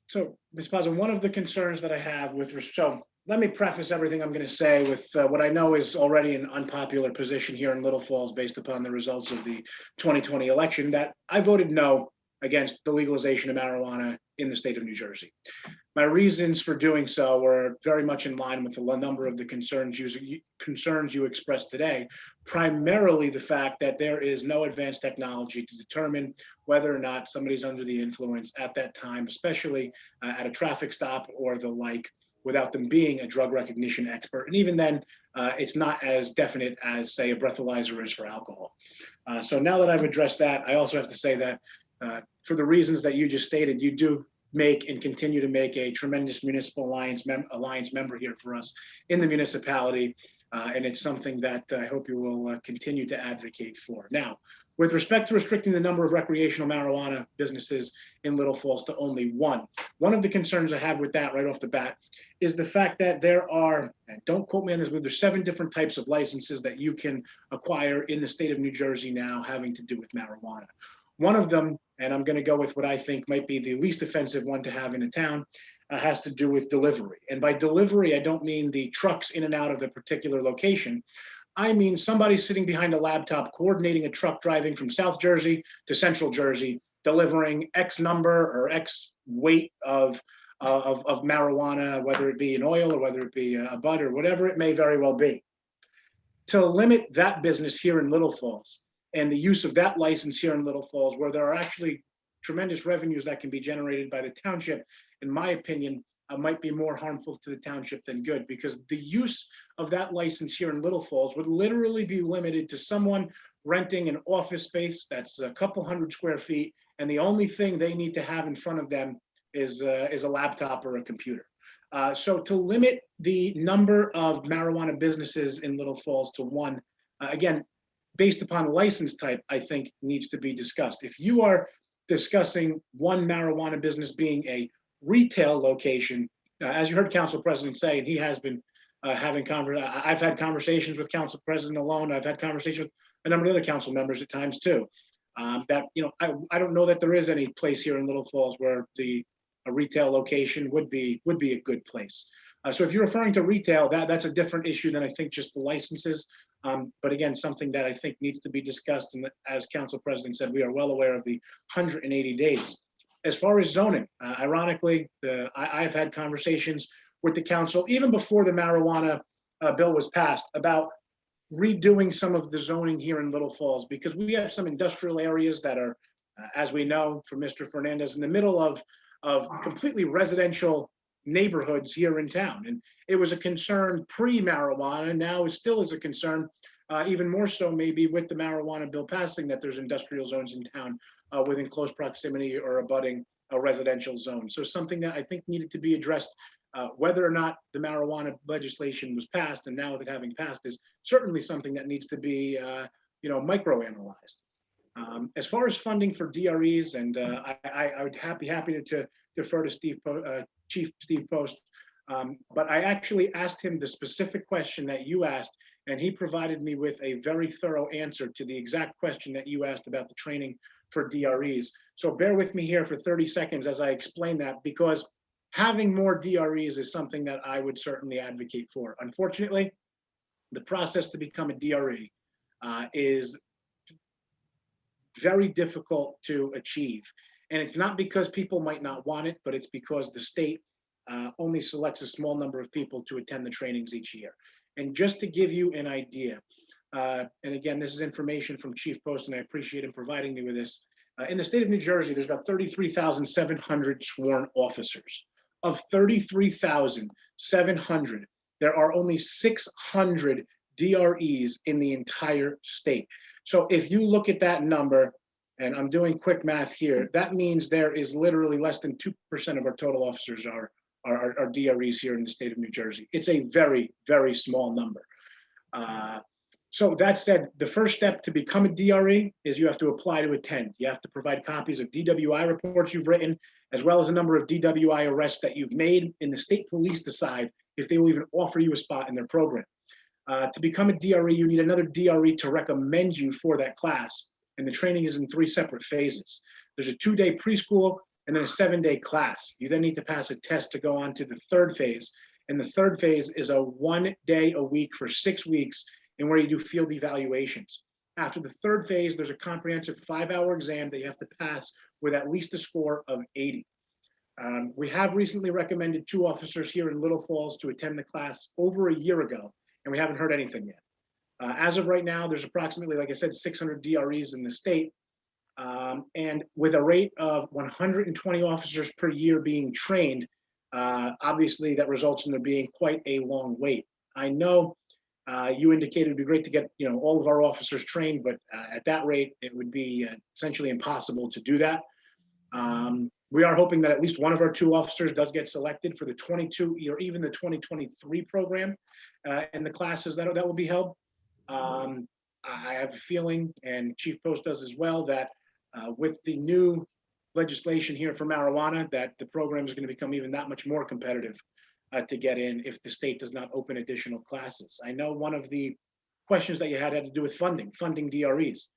So, Ms. Pazzo, one of the concerns that I have so let me preface everything I'm going to say with what I know is already an unpopular position here in Little Falls based upon the results of the 2020 election, that I voted no against the legalization of marijuana in the state of New Jersey. My reasons for doing so were very much in line with a number of the concerns you expressed today, primarily the fact that there is no advanced technology to determine whether or not somebody's under the influence at that time, especially at a traffic stop or the like, without them being a drug recognition expert. And even then, it's not as definite as, say, a breathalyzer is for alcohol. So now that I've addressed that, I also have to say that for the reasons that you just stated, you do make and continue to make a tremendous municipal alliance member here for us in the municipality. And it's something that I hope you will continue to advocate for. Now, with respect to restricting the number of recreational marijuana businesses in Little Falls to only one of the concerns I have with that right off the bat is the fact that there are, and don't quote me on this, but there's 7 different types of licenses that you can acquire in the state of New Jersey now having to do with marijuana. One of them, and I'm going to go with what I think might be the least offensive one to have in a town, has to do with delivery. And by delivery, I don't mean the trucks in and out of a particular location. I mean somebody sitting behind a laptop coordinating a truck driving from South Jersey to Central Jersey, delivering X number or X weight of marijuana, whether it be an oil or whether it be a bud or whatever it may very well be. To limit that business here in Little Falls and the use of that license here in Little Falls, where there are actually tremendous revenues that can be generated by the township, in my opinion, might be more harmful to the township than good, because the use of that license here in Little Falls would literally be limited to someone renting an office space that's a couple hundred square feet, and the only thing they need to have in front of them is a laptop or a computer. So to limit the number of marijuana businesses in Little Falls to one, again, based upon license type, I think needs to be discussed. If you are discussing one marijuana business being a retail location, as you heard Council President say, and he has been I've had conversations with Council President alone. I've had conversations with a number of other council members at times too. That, you know, I don't know that there is any place here in Little Falls where a retail location would be a good place. So if you're referring to retail, that's a different issue than I think just the licenses. But again, something that I think needs to be discussed. And as Council President said, we are well aware of the 180 days. As far as zoning, ironically, I've had conversations with the council even before the marijuana bill was passed about redoing some of the zoning here in Little Falls, because we have some industrial areas that are As we know from Mr. Fernandez, in the middle of completely residential neighborhoods here in town. And it was a concern pre-marijuana, now it still is a concern, even more so maybe with the marijuana bill passing, that there's industrial zones in town within close proximity or abutting a residential zone. So something that I think needed to be addressed, whether or not the marijuana legislation was passed, and now with it having passed, is certainly something that needs to be microanalyzed. As far as funding for DREs, and I would be happy to defer to Chief Steve Post, but I actually asked him the specific question that you asked, and he provided me with a very thorough answer to the exact question that you asked about the training for DREs. So bear with me here for 30 seconds as I explain that, because having more DREs is something that I would certainly advocate for. Unfortunately, the process to become a DRE is very difficult to achieve. And it's not because people might not want it, but it's because the state only selects a small number of people to attend the trainings each year. And just to give you an idea, and again, this is information from Chief Post, and I appreciate him providing me with this. In the state of New Jersey, there's about 33,700 sworn officers. Of 33,700, there are only 600 DREs in the entire state. So if you look at that number, and I'm doing quick math here, that means there is literally less than 2% of our total officers are DREs here in the state of New Jersey. It's a very, very small number. So that said, the first step to become a DRE is you have to apply to attend. You have to provide copies of DWI reports you've written, as well as a number of DWI arrests that you've made, and the state police decide if they will even offer you a spot in their program. To become a DRE, you need another DRE to recommend you for that class. And the training is in 3 separate phases. There's a 2-day preschool and then a 7-day class. You then need to pass a test to go on to the 3rd phase. And the 3rd phase is a 1 day a week for 6 weeks, and where you do field evaluations. After the 3rd phase, there's a comprehensive 5-hour exam that you have to pass with at least a score of 80. We have recently recommended 2 officers here in Little Falls to attend the class over a year ago, and we haven't heard anything yet. As of right now, there's approximately, like I said, 600 DREs in the state. And with a rate of 120 officers per year being trained, obviously that results in there being quite a long wait. I know you indicated it'd be great to get all of our officers trained, but at that rate, it would be essentially impossible to do that. We are hoping that at least one of our 2 officers does get selected for the 22 or even the 2023 program and the classes that will be held. I have a feeling, and Chief Post does as well, that with the new legislation here for marijuana, that the program is going to become even that much more competitive to get in if the state does not open additional classes. I know one of the questions that you had to do with funding DREs.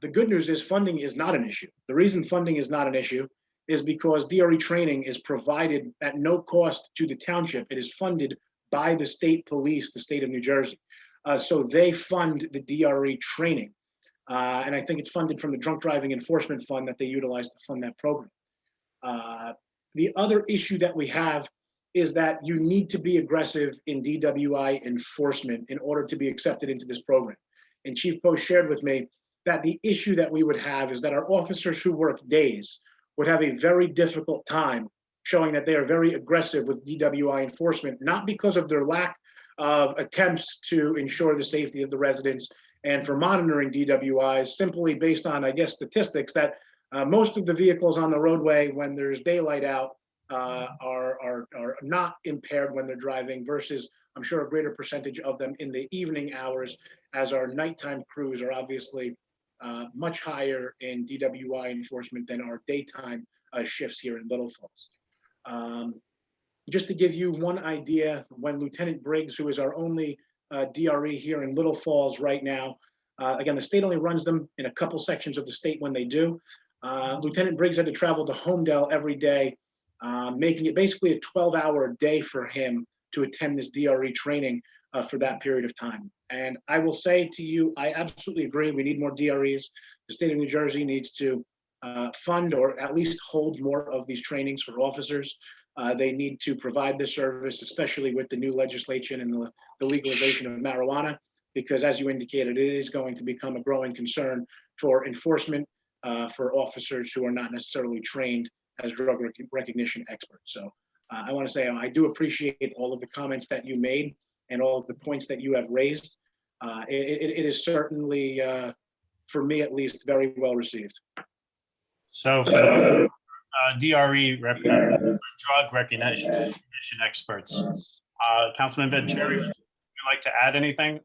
The good news is funding is not an issue. The reason funding is not an issue is because DRE training is provided at no cost to the township. It is funded by the state police, the state of New Jersey. So they fund the DRE training. And I think it's funded from the Drunk Driving Enforcement Fund that they utilize to fund that program. The other issue that we have is that you need to be aggressive in DWI enforcement in order to be accepted into this program. And Chief Post shared with me that the issue that we would have is that our officers who work days would have a very difficult time showing that they are very aggressive with DWI enforcement, not because of their lack of attempts to ensure the safety of the residents and for monitoring DWIs, simply based on, I guess, statistics that most of the vehicles on the roadway when there's daylight out are not impaired when they're driving, versus I'm sure a greater percentage of them in the evening hours, as our nighttime crews are obviously much higher in DWI enforcement than our daytime shifts here in Little Falls. Just to give you one idea, when Lieutenant Briggs, who is our only DRE here in Little Falls right now, again, the state only runs them in a couple sections of the state when they do. Lieutenant Briggs had to travel to Homedale every day, making it basically a 12-hour day for him to attend this DRE training for that period of time. And I will say to you, I absolutely agree. We need more DREs. The state of New Jersey needs to fund or at least hold more of these trainings for officers. They need to provide this service, especially with the new legislation and the legalization of marijuana, because as you indicated, it is going to become a growing concern for enforcement for officers who are not necessarily trained as drug recognition experts. So I want to say I do appreciate all of the comments that you made and all of the points that you have raised. It is certainly, for me at least, very well received. So for the DRE drug recognition experts, Councilman Vanchery, would you like to add anything?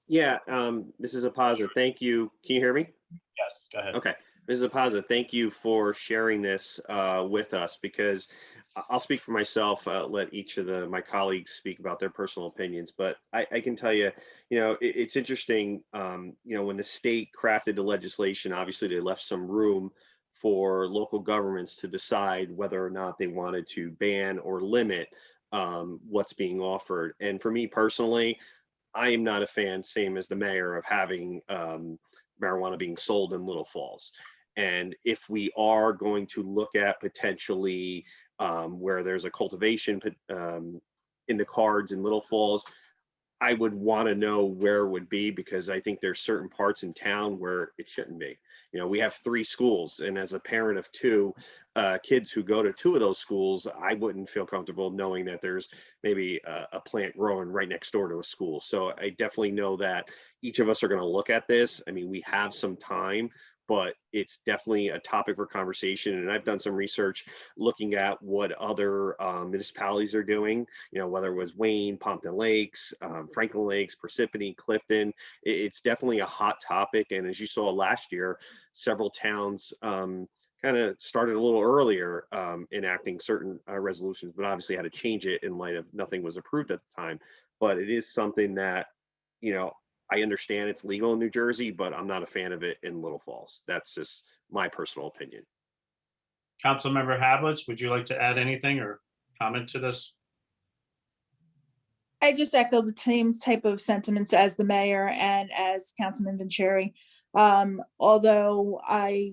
Yeah, Mrs. Apaza, thank you. Can you hear me? Yes, go ahead. Okay, Mrs. Apaza, thank you for sharing this with us, because I'll speak for myself, let each of my colleagues speak about their personal opinions, but I can tell you, it's interesting, when the state crafted the legislation, obviously they left some room for local governments to decide whether or not they wanted to ban or limit what's being offered. And for me personally, I am not a fan, same as the mayor, of having marijuana being sold in Little Falls. And if we are going to look at potentially where there's a cultivation in the cards in Little Falls, I would want to know where it would be, because I think there's certain parts in town where it shouldn't be. We have 3 schools, and as a parent of 2 kids who go to 2 of those schools, I wouldn't feel comfortable knowing that there's maybe a plant growing right next door to a school. So I definitely know that each of us are going to look at this. I mean, we have some time, but it's definitely a topic for conversation. And I've done some research looking at what other municipalities are doing, whether it was Wayne, Pompton Lakes, Franklin Lakes, Parsippany, Clifton. It's definitely a hot topic. And as you saw last year, several towns kind of started a little earlier enacting certain resolutions, but obviously had to change it in light of nothing was approved at the time. But it is something that, I understand it's legal in New Jersey, but I'm not a fan of it in Little Falls. That's just my personal opinion. Councilmember Hablitz, would you like to add anything or comment to this? I just echo the same type of sentiments as the mayor and as Councilman Vanchery. Although I,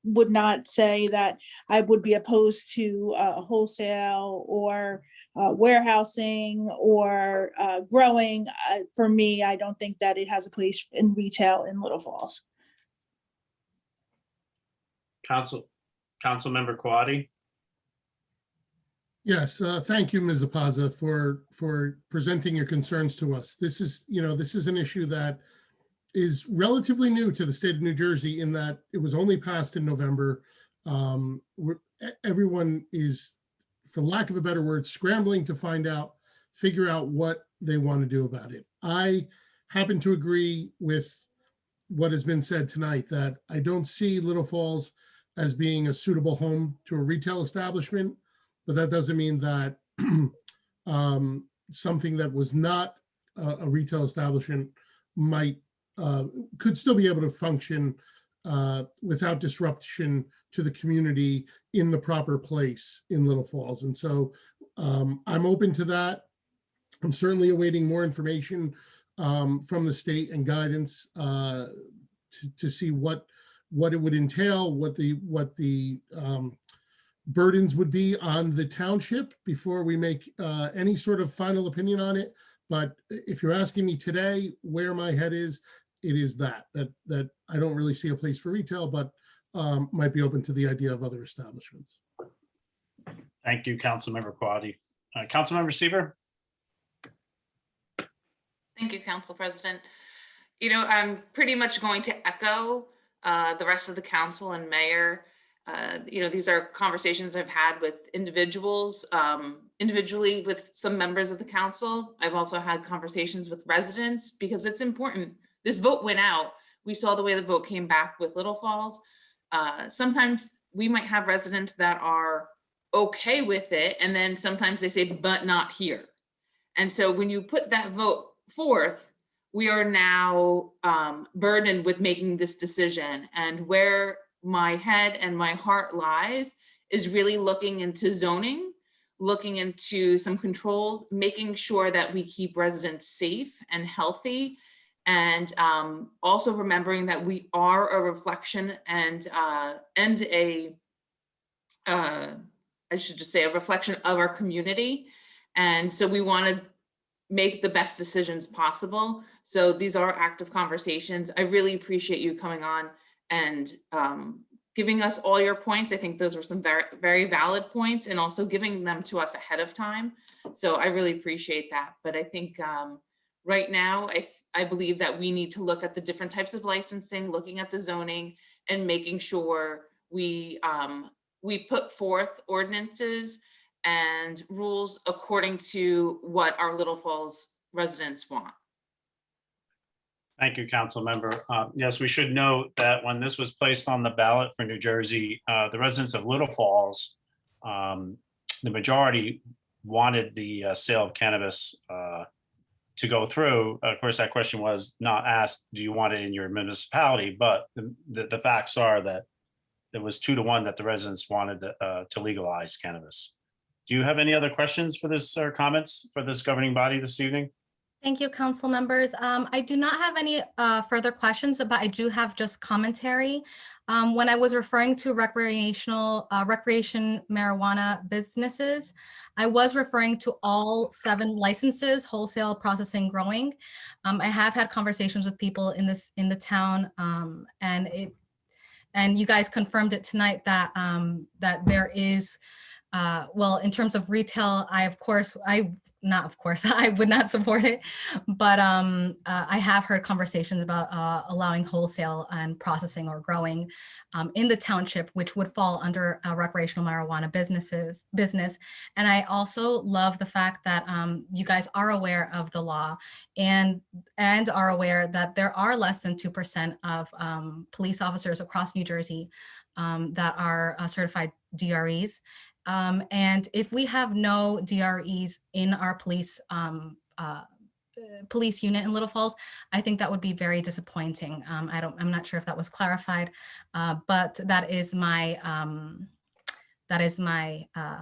would not say that I would be opposed to wholesale or warehousing or growing. For me, I don't think that it has a place in retail in Little Falls. Councilmember Quaddi. Yes, thank you, Ms. Apaza, for presenting your concerns to us. This is an issue that is relatively new to the state of New Jersey, in that it was only passed in November. Everyone is, for lack of a better word, scrambling to figure out what they want to do about it. I happen to agree with what has been said tonight, that I don't see Little Falls as being a suitable home to a retail establishment. But that doesn't mean that something that was not a retail establishment could still be able to function without disruption to the community in the proper place in Little Falls. And so I'm open to that. I'm certainly awaiting more information from the state and guidance to see what it would entail, what the burdens would be on the township before we make any sort of final opinion on it. But if you're asking me today where my head is, it is that I don't really see a place for retail, but might be open to the idea of other establishments. Thank you, Councilmember Quaddi. Councilmember Sieber. Thank you, Council President. I'm pretty much going to echo the rest of the council and mayor. These are conversations I've had with individuals, individually with some members of the council. I've also had conversations with residents, because it's important. This vote went out. We saw the way the vote came back with Little Falls. Sometimes we might have residents that are okay with it, and then sometimes they say, but not here. And so when you put that vote forth, we are now burdened with making this decision. And where my head and my heart lies is really looking into zoning, looking into some controls, making sure that we keep residents safe and healthy, and also remembering that we are a reflection and a reflection of our community. And so we want to make the best decisions possible. So these are active conversations. I really appreciate you coming on and giving us all your points. I think those were some very, very valid points, and also giving them to us ahead of time. So I really appreciate that. But I think right now, I believe that we need to look at the different types of licensing, looking at the zoning, and making sure we put forth ordinances and rules according to what our Little Falls residents want. Thank you, council member. Yes, we should note that when this was placed on the ballot for New Jersey, the residents of Little Falls, the majority wanted the sale of cannabis to go through. Of course, that question was not asked, do you want it in your municipality? But the facts are that it was 2-1 that the residents wanted to legalize cannabis. Do you have any other questions for this or comments for this governing body this evening? Thank you, council members. I do not have any further questions, but I do have just commentary. When I was referring to recreation marijuana businesses, I was referring to all 7 licenses, wholesale, processing, growing. I have had conversations with people in the town, and you guys confirmed it tonight that that there is, well, in terms of retail, I would not support it, but I have heard conversations about allowing wholesale and processing or growing in the township, which would fall under a recreational marijuana business. And I also love the fact that you guys are aware of the law and are aware that there are less than 2% of police officers across New Jersey that are certified DREs. And if we have no DREs in our police unit in Little Falls, I think that would be very disappointing. I'm not sure if that was clarified, but that is my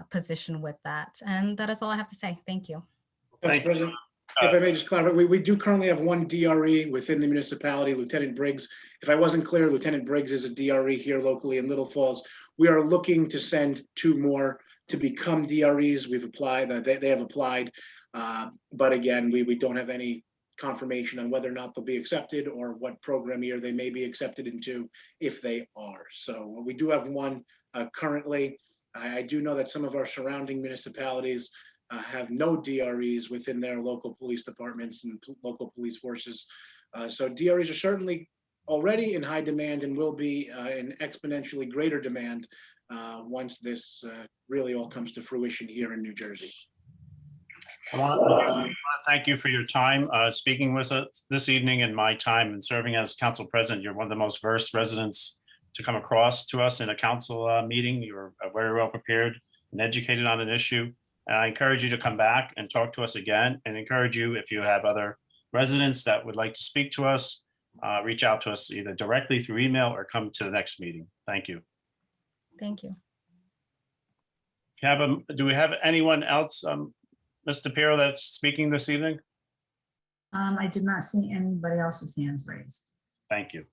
position with that. And that is all I have to say. Thank you. Council President, if I may just clarify, we do currently have 1 DRE within the municipality, Lieutenant Briggs. If I wasn't clear, Lieutenant Briggs is a DRE here locally in Little Falls. We are looking to send 2 more to become DREs. We've applied, they have applied. But again, we don't have any confirmation on whether or not they'll be accepted or what program year they may be accepted into if they are. So we do have 1 currently. I do know that some of our surrounding municipalities have no DREs within their local police departments and local police forces. So DREs are certainly already in high demand and will be in exponentially greater demand once this really all comes to fruition here in New Jersey. I want to thank you for your time speaking with us this evening, and my time and serving as council president. You're one of the most versed residents to come across to us in a council meeting. You're very well prepared and educated on an issue. And I encourage you to come back and talk to us again, and encourage you, if you have other residents that would like to speak to us, reach out to us either directly through email or come to the next meeting. Thank you. Thank you. Do we have anyone else, Mr. Pirro, that's speaking this evening? I did not see anybody else's hands raised. Thank you.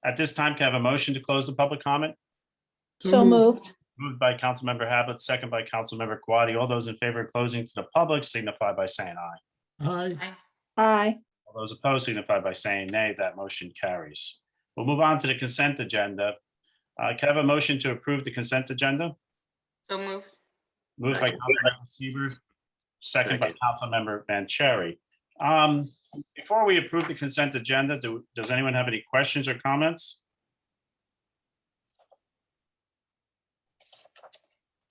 At this time, can I have a motion to close the public comment? So moved. Moved by Councilmember Harblet, second by Councilmember Quaddy. All those in favor of closing to the public signify by saying aye. Aye. Aye. All those opposed signify by saying nay. That motion carries. We'll move on to the consent agenda. Can I have a motion to approve the consent agenda? So moved. Moved by Councilmember Seaver, second by Councilmember Vanchery. Before we approve the consent agenda, does anyone have any questions or comments?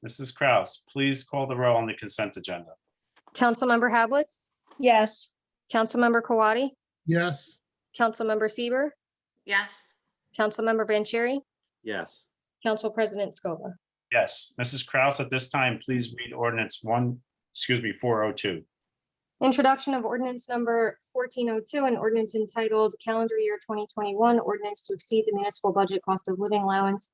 Mrs. Kraus, please call the roll on the consent agenda. Councilmember Hablitz, Yes. Councilmember Kawadi, Yes. Councilmember Seaver, Yes. Councilmember Vanchery, Yes. Council President Scoba. Yes, Mrs. Kraus, at this time, please read ordinance 402. Introduction of ordinance number 1402, an ordinance entitled Calendar Year 2021, ordinance to exceed the municipal budget cost of living allowance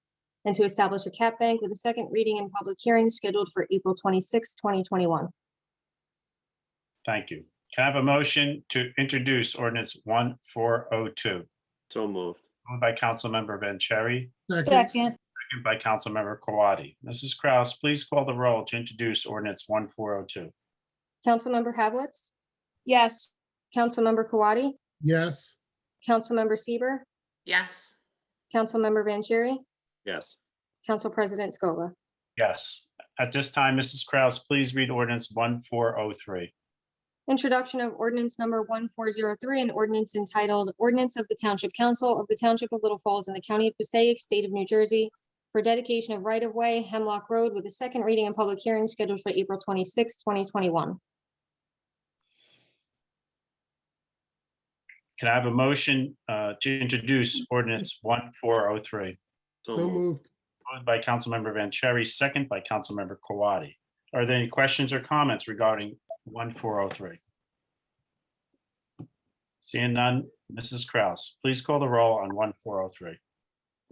and to establish a cap bank, with a second reading and public hearing scheduled for April 26, 2021. Thank you. Can I have a motion to introduce ordinance 1402? So moved. Moved by Councilmember Vanchery, Second. Second. second by Councilmember Kawadi. Mrs. Kraus, please call the roll to introduce ordinance 1402. Councilmember Hablitz, Yes. Councilmember Kawadi, Yes. Councilmember Seaver, Yes. Councilmember Vanchery, Yes. Council President Scoba. Yes. At this time, Mrs. Kraus, please read ordinance 1403. Introduction of ordinance number 1403, an ordinance entitled Ordinance of the Township Council of the Township of Little Falls in the County of Passaic, State of New Jersey, for dedication of right-of-way Hemlock Road, with a second reading and public hearing scheduled for April 26, 2021. Can I have a motion to introduce ordinance 1403? So moved. Moved by Councilmember Vanchery, second by Councilmember Kawadi. Are there any questions or comments regarding 1403? Seeing none, Mrs. Kraus, please call the roll on 1403.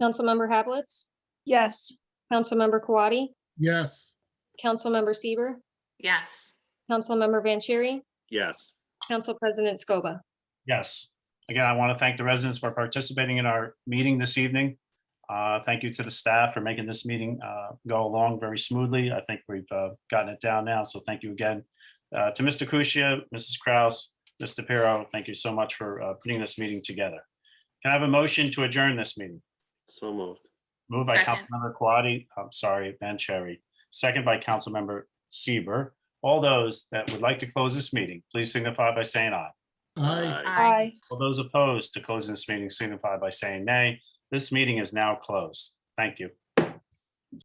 Councilmember Hablitz, Yes. Councilmember Kawadi, Yes. Councilmember Seaver, Yes. Councilmember Vanchery, Yes. Council President Scoba. Yes. Again, I want to thank the residents for participating in our meeting this evening. Thank you to the staff for making this meeting go along very smoothly. I think we've gotten it down now, so thank you again. To Mr. Kusia, Mrs. Kraus, Mr. Pirro, thank you so much for putting this meeting together. Can I have a motion to adjourn this meeting? So moved. Moved by Second. Councilmember Quaddy, Vanchery, second by Councilmember Seaver. All those that would like to close this meeting, please signify by saying aye. Aye. Aye. All those opposed to closing this meeting signify by saying nay. This meeting is now closed. Thank you.